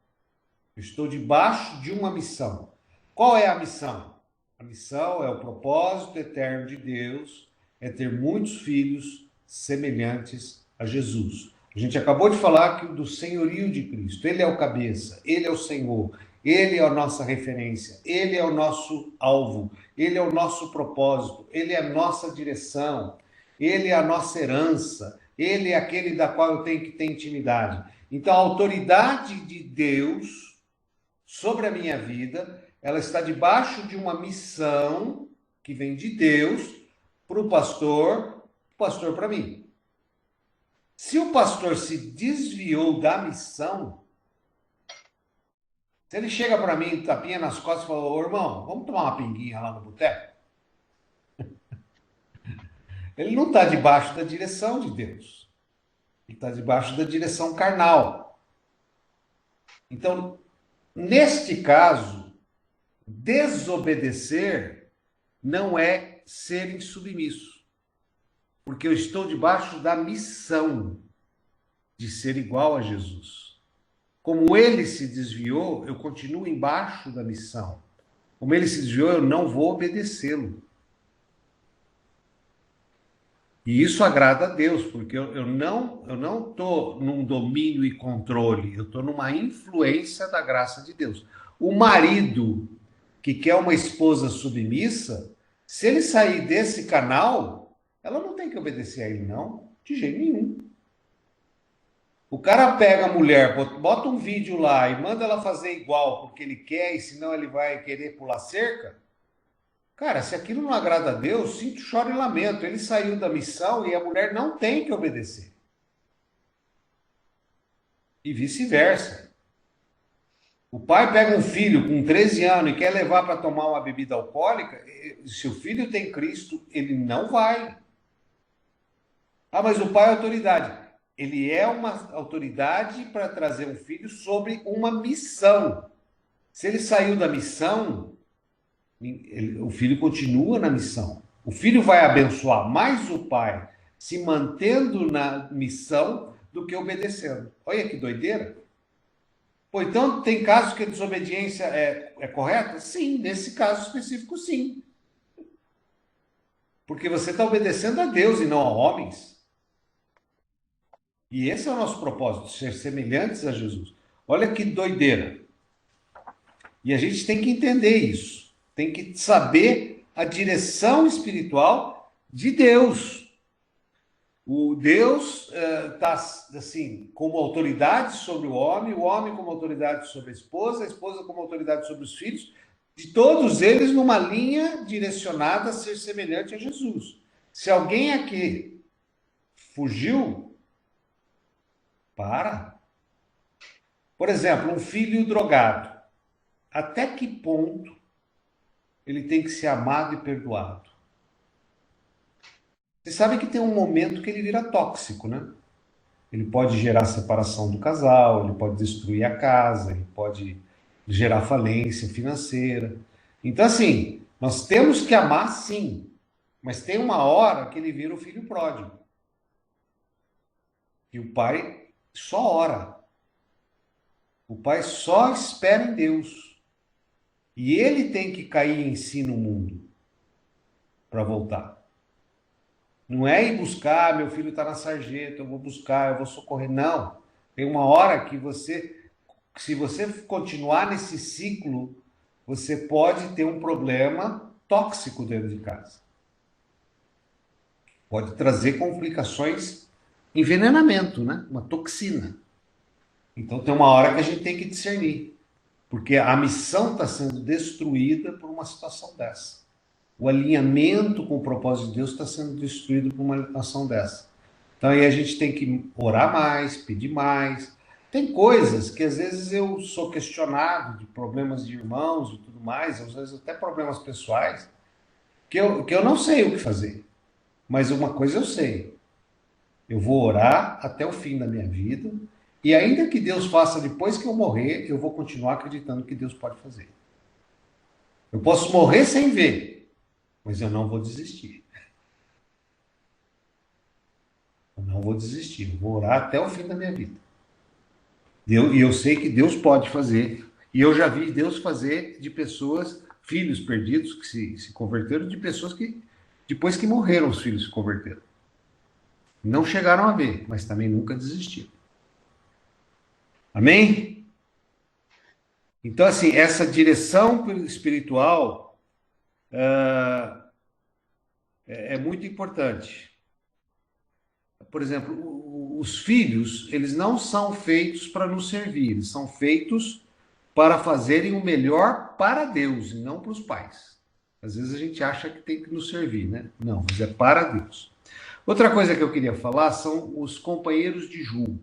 Eu estou debaixo de uma missão. Qual é a missão? A missão é o propósito eterno de Deus, é ter muitos filhos semelhantes a Jesus. A gente acabou de falar do senhorio de Cristo. Ele é o cabeça, ele é o Senhor, ele é a nossa referência, ele é o nosso alvo, ele é o nosso propósito, ele é a nossa direção, ele é a nossa herança, ele é aquele da qual eu tenho que ter intimidade. Então, a autoridade de Deus sobre a minha vida, ela está debaixo de uma missão que vem de Deus para o pastor para mim. Se o pastor se desviou da missão, se ele chega para mim, tapinha nas costas e fala, ô irmão, vamos tomar uma pinguinha lá no boteco? Ele não está debaixo da direção de Deus. Ele está debaixo da direção carnal. Então, neste caso, desobedecer não é ser insubmisso, porque eu estou debaixo da missão de ser igual a Jesus. Como ele se desviou, eu continuo embaixo da missão. Como ele se desviou, eu não vou obedecê-lo. E isso agrada a Deus, porque eu não estou num domínio e controle, eu estou numa influência da graça de Deus. O marido que quer uma esposa submissa, se ele sair desse canal, ela não tem que obedecer a ele, não, de jeito nenhum. O cara pega a mulher, bota um vídeo lá e manda ela fazer igual porque ele quer, e senão ele vai querer pular cerca. Cara, se aquilo não agrada a Deus, sinto, choro e lamento. Ele saiu da missão e a mulher não tem que obedecer. E vice-versa. O pai pega um filho com 13 anos e quer levar para tomar uma bebida alcoólica, se o filho tem Cristo, ele não vai. Ah, mas o pai é autoridade. Ele é uma autoridade para trazer um filho sobre uma missão. Se ele saiu da missão, o filho continua na missão. O filho vai abençoar mais o pai se mantendo na missão do que obedecendo. Olha que doideira. Pô, então tem casos que a desobediência é correta? Sim, nesse caso específico, sim. Porque você está obedecendo a Deus e não a homens. E esse é o nosso propósito, ser semelhantes a Jesus. Olha que doideira. E a gente tem que entender isso. Tem que saber a direção espiritual de Deus. O Deus está assim, como autoridade sobre o homem como autoridade sobre a esposa como autoridade sobre os filhos, de todos eles numa linha direcionada a ser semelhante a Jesus. Se alguém aqui fugiu, para. Por exemplo, um filho drogado. Até que ponto ele tem que ser amado e perdoado? Você sabe que tem um momento que ele vira tóxico, né? Ele pode gerar separação do casal, ele pode destruir a casa, ele pode gerar falência financeira. Então, assim, nós temos que amar sim, mas tem uma hora que ele vira o filho pródigo. E o pai só ora. O pai só espera em Deus. E ele tem que cair em si no mundo para voltar. Não é ir buscar, meu filho está na sarjeta, eu vou buscar, eu vou socorrer. Não. Tem uma hora que se você continuar nesse ciclo, você pode ter um problema tóxico dentro de casa. Pode trazer complicações, envenenamento, né? Uma toxina. Então tem uma hora que a gente tem que discernir, porque a missão está sendo destruída por uma situação dessa. O alinhamento com o propósito de Deus está sendo destruído por uma ação dessa. Então aí a gente tem que orar mais, pedir mais. Tem coisas que às vezes eu sou questionado de problemas de irmãos e tudo mais, às vezes até problemas pessoais, que eu não sei o que fazer. Mas uma coisa eu sei. Eu vou orar até o fim da minha vida, e ainda que Deus faça depois que eu morrer, eu vou continuar acreditando que Deus pode fazer. Eu posso morrer sem ver, mas eu não vou desistir. Eu não vou desistir. Eu vou orar até o fim da minha vida. E eu sei que Deus pode fazer. E eu já vi Deus fazer de pessoas, filhos perdidos que se converteram, de pessoas que, depois que morreram, os filhos se converteram. Não chegaram a ver, mas também nunca desistiram. Amém? Então, assim, essa direção espiritual é muito importante. Por exemplo, os filhos, eles não são feitos para nos servir, eles são feitos para fazerem o melhor para Deus e não para os pais. Às vezes a gente acha que tem que nos servir, né? Não, mas é para Deus. Outra coisa que eu queria falar são os companheiros de julgo.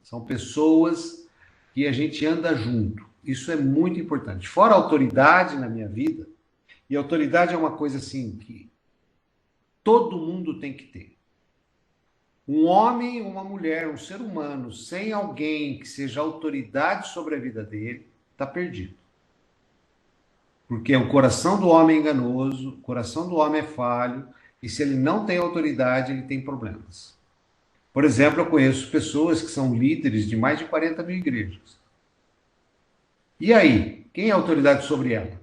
São pessoas que a gente anda junto. Isso é muito importante. Fora a autoridade na minha vida, e autoridade é uma coisa assim que todo mundo tem que ter. Um homem, uma mulher, um ser humano, sem alguém que seja autoridade sobre a vida dele, está perdido. Porque o coração do homem é enganoso, o coração do homem é falho, e se ele não tem autoridade, ele tem problemas. Por exemplo, eu conheço pessoas que são líderes de mais de 40 mil igrejas. E aí? Quem é a autoridade sobre ela?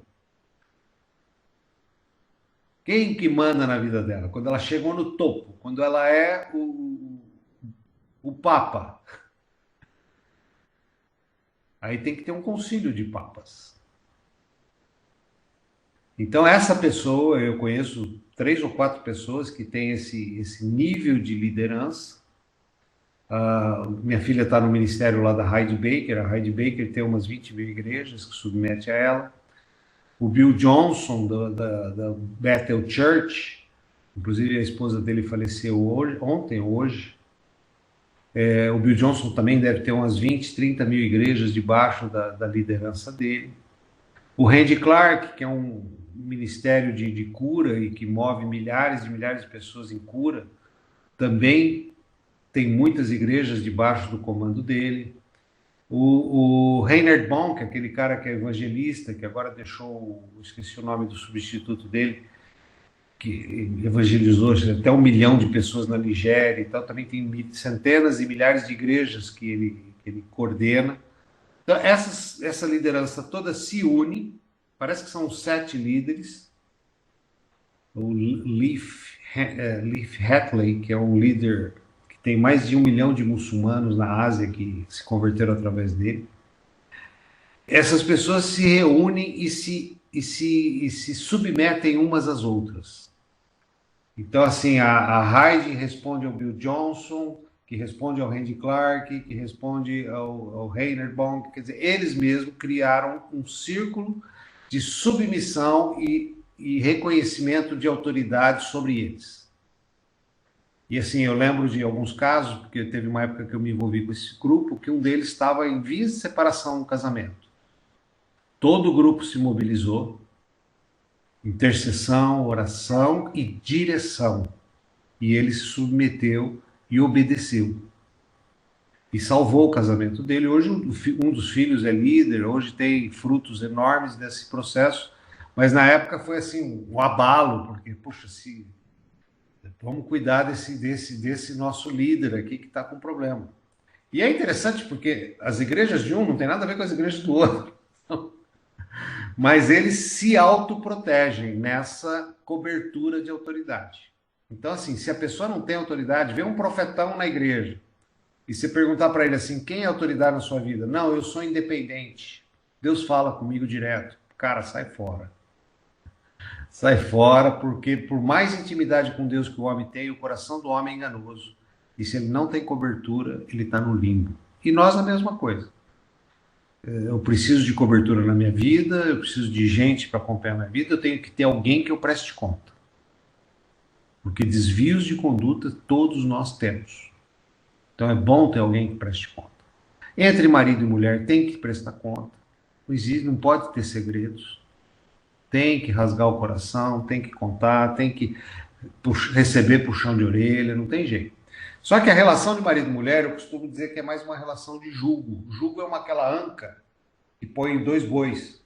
Quem que manda na vida dela? Quando ela chegou no topo, quando ela é o Papa. Aí tem que ter um concílio de papas. Então, essa pessoa, eu conheço 3 ou 4 pessoas que têm esse nível de liderança. Minha filha está no ministério lá da Heidi Baker. A Heidi Baker tem umas 20 mil igrejas que submete a ela. O Bill Johnson, da Bethel Church, inclusive a esposa dele faleceu hoje. O Bill Johnson também deve ter umas 20, 30 mil igrejas debaixo da liderança dele. O Randy Clark, que é um ministério de cura e que move milhares e milhares de pessoas em cura, também tem muitas igrejas debaixo do comando dele. O Reinhard Bonk, aquele cara que é evangelista, que agora esqueci o nome do substituto dele, que evangelizou até 1 milhão de pessoas na Nigéria e tal, também tem centenas e milhares de igrejas que ele coordena. Então, essa liderança toda se une, parece que são 7 líderes. O Leif Hatley, que é um líder que tem mais de 1 milhão de muçulmanos na Ásia que se converteram através dele. Essas pessoas se reúnem e se submetem umas às outras. Então, assim, a Heidi responde ao Bill Johnson, que responde ao Randy Clark, que responde ao Reinhard Bonk. Quer dizer, eles mesmos criaram um círculo de submissão e reconhecimento de autoridade sobre eles. E assim, eu lembro de alguns casos, porque teve uma época que eu me envolvi com esse grupo, que um deles estava em vias de separação no casamento. Todo o grupo se mobilizou, intercessão, oração e direção. E ele se submeteu e obedeceu. E salvou o casamento dele. Hoje um dos filhos é líder, hoje tem frutos enormes desse processo, mas na época foi assim, um abalo, porque, poxa, vamos cuidar desse nosso líder aqui que está com problema. E é interessante porque as igrejas de um não tem nada a ver com as igrejas do outro. Mas eles se autoprotegem nessa cobertura de autoridade. Então, assim, se a pessoa não tem autoridade, vê um profetão na igreja e você perguntar para ele assim: quem é autoridade na sua vida? Não, eu sou independente. Deus fala comigo direto. Cara, sai fora. Sai fora, porque por mais intimidade com Deus que o homem tem, o coração do homem é enganoso. E se ele não tem cobertura, ele está no limbo. E nós a mesma coisa. Eu preciso de cobertura na minha vida, eu preciso de gente para acompanhar a minha vida, eu tenho que ter alguém que eu preste conta. Porque desvios de conduta todos nós temos. Então é bom ter alguém que preste conta. Entre marido e mulher tem que prestar conta. Não existe, não pode ter segredos. Tem que rasgar o coração, tem que contar, tem que receber puxão de orelha, não tem jeito. Só que a relação de marido e mulher, eu costumo dizer que é mais uma relação de jugo. Jugo é aquela anca que põe dois bois.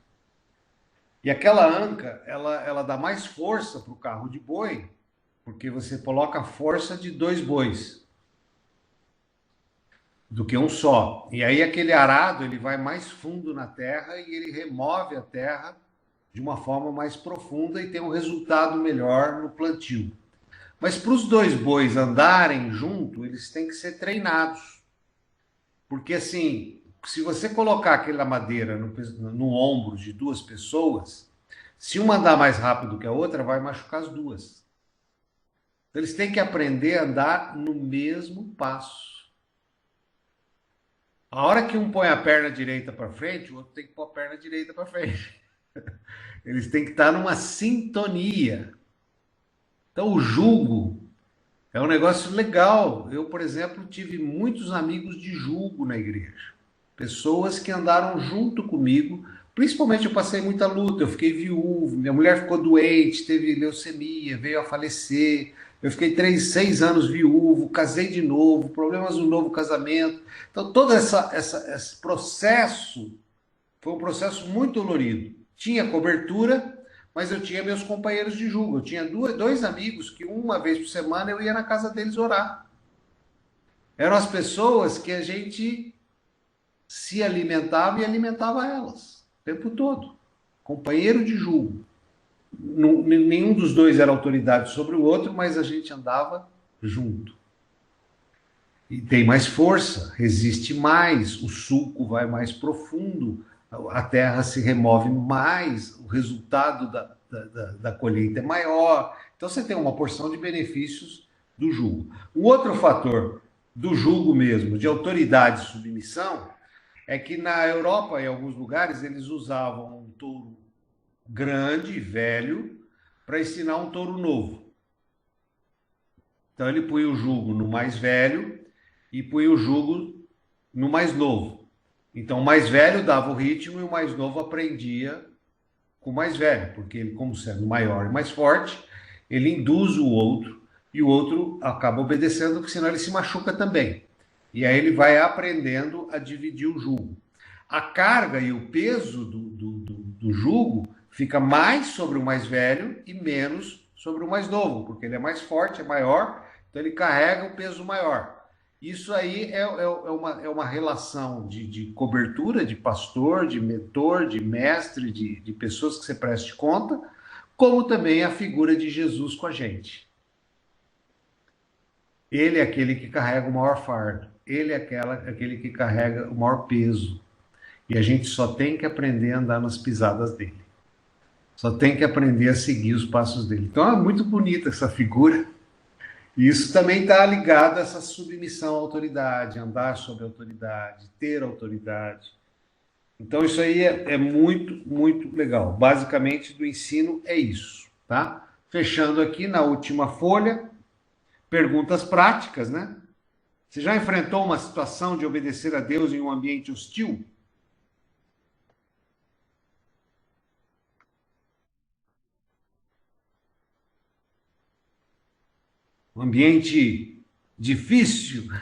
E aquela anca, ela dá mais força para o carro de boi, porque você coloca a força de dois bois do que um só. E aí aquele arado, ele vai mais fundo na terra e ele remove a terra de uma forma mais profunda e tem um resultado melhor no plantio. Mas para os dois bois andarem junto, eles têm que ser treinados. Porque assim, se você colocar aquela madeira no ombro de duas pessoas, se uma andar mais rápido que a outra, vai machucar as duas. Então, eles têm que aprender a andar no mesmo passo. A hora que um põe a perna direita para frente, o outro tem que pôr a perna direita para frente. Eles têm que estar numa sintonia. Então, o jugo é um negócio legal. Eu, por exemplo, tive muitos amigos de jugo na igreja. Pessoas que andaram junto comigo. Principalmente eu passei muita luta. Eu fiquei viúvo, minha mulher ficou doente, teve leucemia, veio a falecer. Eu fiquei 6 anos viúvo, casei de novo, problemas no novo casamento. Então, todo esse processo foi um processo muito dolorido. Tinha cobertura, mas eu tinha meus companheiros de jugo. Eu tinha dois amigos que uma vez por semana eu ia na casa deles orar. Eram as pessoas que a gente se alimentava e alimentava elas o tempo todo. Companheiro de jugo. Nenhum dos dois era autoridade sobre o outro, mas a gente andava junto. E tem mais força, resiste mais, o sulco vai mais profundo, a terra se remove mais, o resultado da colheita é maior. Então você tem uma porção de benefícios do jugo. Um outro fator do jugo mesmo, de autoridade e submissão, é que na Europa, em alguns lugares, eles usavam um touro grande, velho, para ensinar um touro novo. Então ele punha o jugo no mais velho e punha o jugo no mais novo. Então o mais velho dava o ritmo e o mais novo aprendia com o mais velho, porque ele, como sendo maior e mais forte, ele induz o outro e o outro acaba obedecendo, porque senão ele se machuca também. E aí ele vai aprendendo a dividir o jugo. A carga e o peso do jugo fica mais sobre o mais velho e menos sobre o mais novo, porque ele é mais forte, é maior, então ele carrega o peso maior. Isso aí é uma relação de cobertura, de pastor, de mentor, de mestre, de pessoas que você preste conta, como também a figura de Jesus com a gente. Ele é aquele que carrega o maior fardo, ele é aquele que carrega o maior peso. E a gente só tem que aprender a andar nas pisadas dele. Só tem que aprender a seguir os passos dele. Então é muito bonita essa figura. E isso também está ligado a essa submissão à autoridade, andar sob autoridade, ter autoridade. Então isso aí é muito, muito legal. Basicamente, do ensino é isso, tá? Fechando aqui na última folha, perguntas práticas, né? Você já enfrentou uma situação de obedecer a Deus em um ambiente hostil? Um ambiente difícil?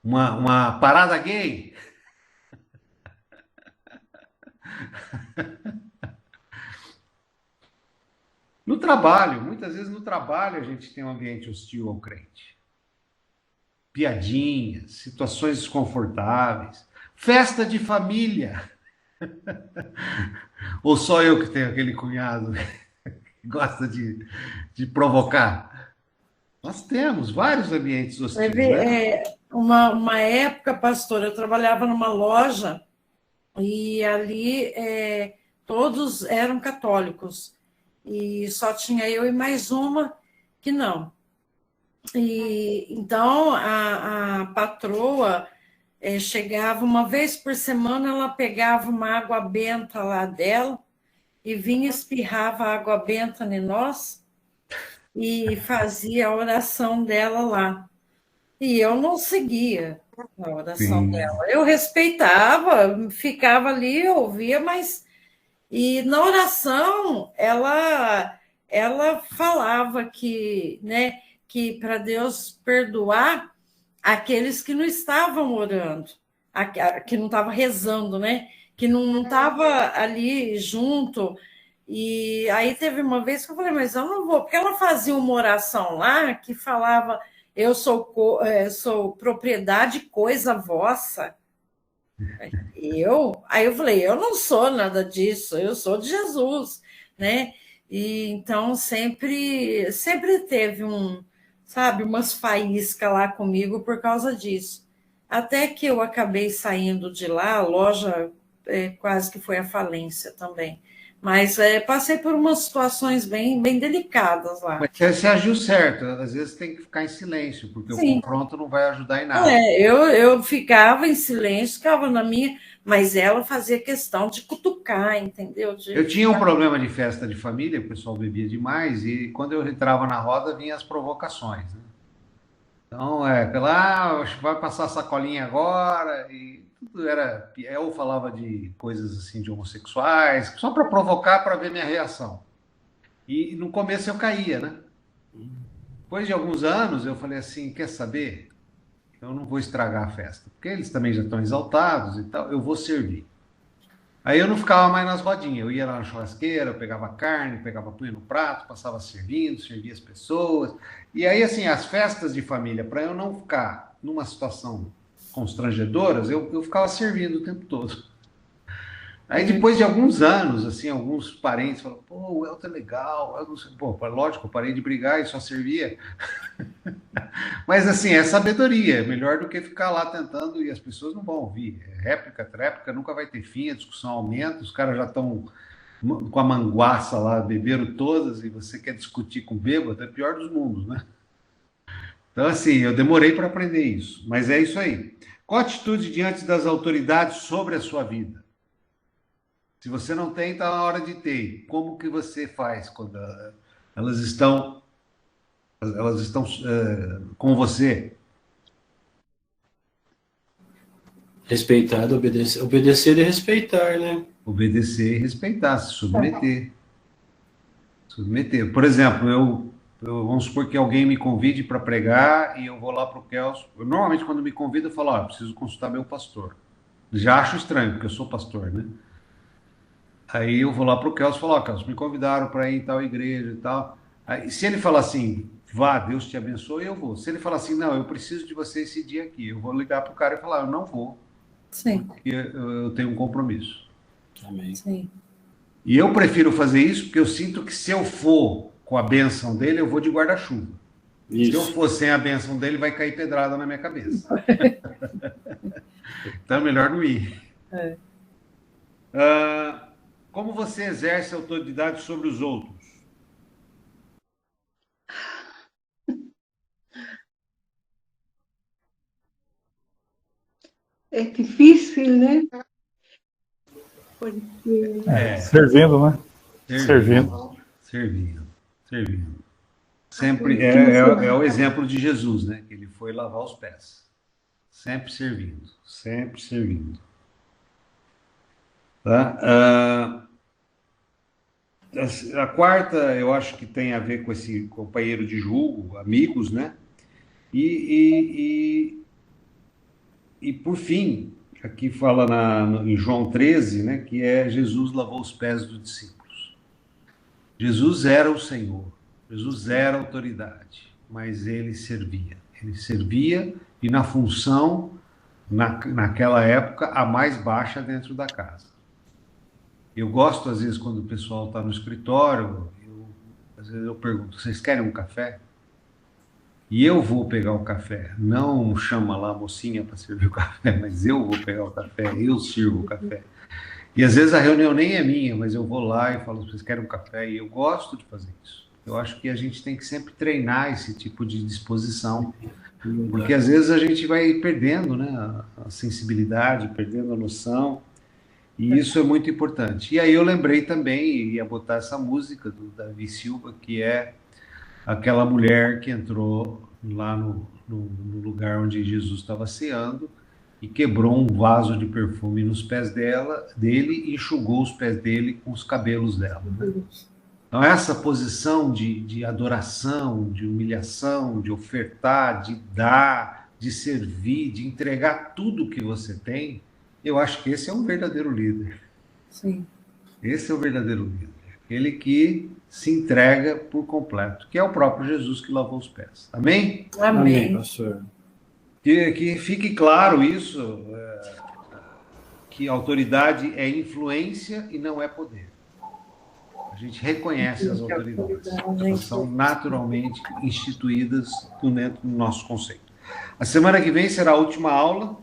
Uma parada gay? No trabalho, muitas vezes no trabalho a gente tem um ambiente hostil ao crente. Piadinhas, situações desconfortáveis, festa de família. Ou só eu que tenho aquele cunhado que gosta de provocar? Nós temos vários ambientes hostis, Teve, né? uma época, pastor, eu trabalhava numa loja e ali todos eram católicos e só tinha eu e mais uma que não. E então a patroa chegava uma vez por semana, ela pegava uma água benta lá dela e vinha espirrava água benta em nós e fazia a oração dela lá. E eu não seguia a oração Sim. dela. Eu respeitava, ficava ali, ouvia, mas e na oração ela falava que, né, que para Deus perdoar aqueles que não estavam orando, que não estavam rezando, né? Que não estava ali junto. E aí teve uma vez que eu falei, mas eu não vou, porque ela fazia uma oração lá que falava, eu sou propriedade coisa vossa. Aí eu falei, eu não sou nada disso, eu sou de Jesus, né? E então sempre teve sabe, umas faíscas lá comigo por causa disso. Até que eu acabei saindo de lá, a loja quase que foi à falência também. Mas passei por umas situações bem delicadas Mas lá. você agiu certo. Às vezes tem que ficar em silêncio, porque o Sim, confronto não vai ajudar em nada. eu ficava em silêncio, ficava na minha, mas ela fazia questão de cutucar, entendeu? De Eu tinha um ficar. problema de festa de família, o pessoal bebia demais, e quando eu entrava na roda, vinham as provocações, né? Então, acho que vai passar sacolinha agora, e tudo era. Eu falava de coisas assim de homossexuais, só para provocar, para ver minha reação. E no começo eu caía, né? Depois de alguns anos, eu falei assim: quer saber? Eu não vou estragar a festa, porque eles também já estão exaltados e tal, eu vou servir. Aí eu não ficava mais nas rodinhas, eu ia lá na churrasqueira, eu pegava carne, pegava punha no prato, passava servindo, servia as pessoas. E aí, assim, as festas de família, para eu não ficar numa situação constrangedora, eu ficava servindo o tempo todo. Aí depois de alguns anos, assim, alguns parentes falaram, pô, o Elton é legal, eu não sei. Pô, lógico, eu parei de brigar e só servia. Mas assim, é sabedoria, é melhor do que ficar lá tentando e as pessoas não vão ouvir. É réplica, tréplica, nunca vai ter fim, a discussão aumenta, os caras já estão com a manguaça lá, beberam todas, e você quer discutir com bêbado, é o pior dos mundos, né? Então, assim, eu demorei para aprender isso, mas é isso aí. Qual a atitude diante das autoridades sobre a sua vida? Se você não tem, está na hora de ter. Como que você faz quando elas estão, elas estão com você? Respeitar, obedecer. Obedecer e respeitar, né? Obedecer e respeitar, se submeter. Submeter. Por exemplo, vamos supor que alguém me convide para pregar e eu vou lá para o Kelso. Normalmente, quando me convida, eu falo: preciso consultar meu pastor. Já acho estranho, porque eu sou pastor, né? Aí eu vou lá para o Kelso e falo: Kelso, me convidaram para ir em tal igreja e tal. Aí, se ele falar assim, vá, Deus te abençoe, eu vou. Se ele falar assim, não, eu preciso de você esse dia aqui, eu vou ligar para o cara e falar: eu não vou, Sim, porque eu tenho um compromisso. Amém. sim. E eu prefiro fazer isso porque eu sinto que se eu for com a benção dele, eu vou de guarda-chuva. Se eu Isso. for sem a benção dele, vai cair pedrada na minha cabeça. Então é melhor não ir. É. Como você exerce autoridade sobre os outros? É difícil, né? Porque Servindo, né? Servindo. Servindo. Servindo. Sempre é o exemplo de Jesus, né? Que ele foi lavar os pés. Sempre servindo. Sempre servindo. Tá? A quarta, eu acho que tem a ver com esse companheiro de julgo, amigos, né? E por fim, aqui fala em João 13, né? Que é Jesus lavou os pés dos discípulos. Jesus era o Senhor, Jesus era a autoridade, mas ele servia. Ele servia e na função, naquela época, a mais baixa dentro da casa. Eu gosto, às vezes, quando o pessoal está no escritório, às vezes eu pergunto, vocês querem um café? E eu vou pegar o café. Não chama lá a mocinha para servir o café, mas eu vou pegar o café, eu sirvo o café. E às vezes a reunião nem é minha, mas eu vou lá e falo, vocês querem um café? E eu gosto de fazer isso. Eu acho que a gente tem que sempre treinar esse tipo de disposição, porque às vezes a gente vai perdendo, né, a sensibilidade, perdendo a noção, e isso é muito importante. E aí eu lembrei também, ia botar essa música do Davi Silva, que é aquela mulher que entrou lá no lugar onde Jesus estava ceando e quebrou um vaso de perfume nos pés dele e enxugou os pés dele com os cabelos dela, né? Então, essa posição de adoração, de humilhação, de ofertar, de dar, de servir, de entregar tudo que você tem, eu acho que esse é um verdadeiro líder. Sim. Esse é o verdadeiro líder. Aquele que se entrega por completo, que é o próprio Jesus que lavou os pés. Amém? Amém, pastor. Que fique claro isso, que autoridade é influência e não é poder. A gente reconhece as autoridades. Elas são naturalmente instituídas dentro do nosso conceito. A semana que vem será a última aula,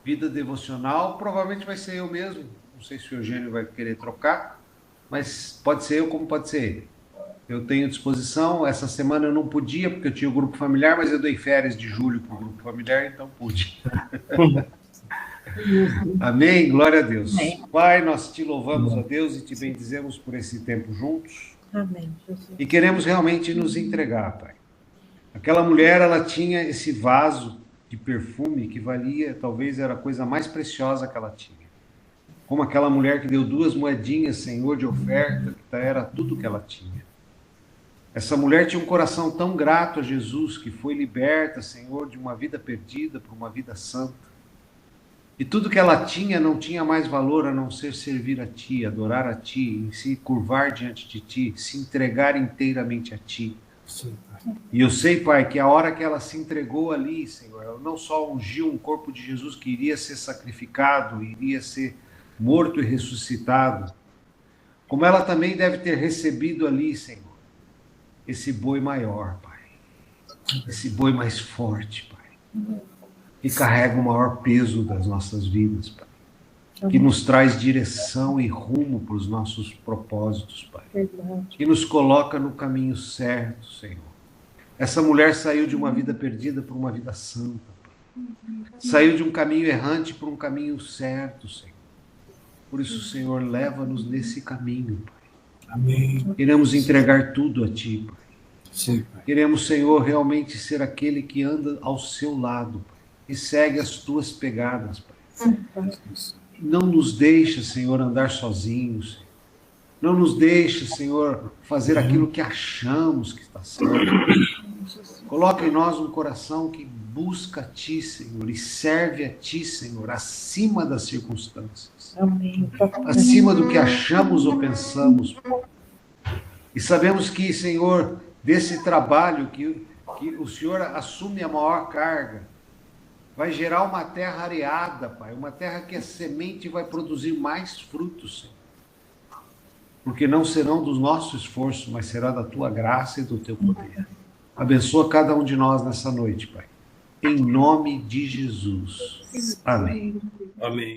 vida devocional. Provavelmente vai ser eu mesmo. Não sei se o Eugênio vai querer trocar, mas pode ser eu como pode ser ele. Eu tenho disposição. Essa semana eu não podia, porque eu tinha o grupo familiar, mas eu dei férias de julho para o grupo familiar, então pude. Amém? Glória a Deus. Amém. Pai, nós te louvamos, ó Deus, e te bendizemos por esse tempo juntos. Amém, Jesus. E queremos realmente nos entregar, Pai. Aquela mulher, ela tinha esse vaso de perfume que valia, talvez era a coisa mais preciosa que ela tinha. Como aquela mulher que deu 2 moedinhas, Senhor, de oferta, que era tudo que ela tinha. Essa mulher tinha um coração tão grato a Jesus, que foi liberta, Senhor, de uma vida perdida para uma vida santa. E tudo que ela tinha não tinha mais valor a não ser servir a Ti, adorar a Ti, se curvar diante de Ti, se entregar inteiramente a Ti. Sim, Pai. E eu sei, Pai, que a hora que ela se entregou ali, Senhor, ela não só ungiu um corpo de Jesus que iria ser sacrificado, iria ser morto e ressuscitado, como ela também deve ter recebido ali, Senhor, esse boi maior, Pai. Esse boi mais forte, Pai. Que carrega o maior peso das nossas vidas, Pai. Que nos traz direção e rumo para os nossos propósitos, Pai. Que nos coloca no caminho certo, Senhor. Essa mulher saiu de uma vida perdida para uma vida santa, Pai. Saiu de um caminho errante para um caminho certo, Senhor. Por isso, Senhor, leva-nos nesse caminho, Pai. Amém. Queremos entregar tudo a Ti, Pai. Sim, Pai. Queremos, Senhor, realmente ser aquele que anda ao seu lado, Pai. E segue as Tuas pegadas, Pai. Não nos deixa, Senhor, andar sozinhos. Não nos deixa, Senhor, fazer aquilo que achamos que está certo. Coloca em nós um coração que busca a Ti, Senhor, e serve a Ti, Senhor, acima das circunstâncias. Amém. Acima do que achamos ou pensamos. E sabemos que, Senhor, desse trabalho que o Senhor assume a maior carga, vai gerar uma terra areada, Pai, uma terra que a semente vai produzir mais frutos, Senhor. Porque não serão do nosso esforço, mas será da Tua graça e do Teu poder. Abençoa cada um de nós nessa noite, Pai. Em nome de Jesus. Amém. Amém.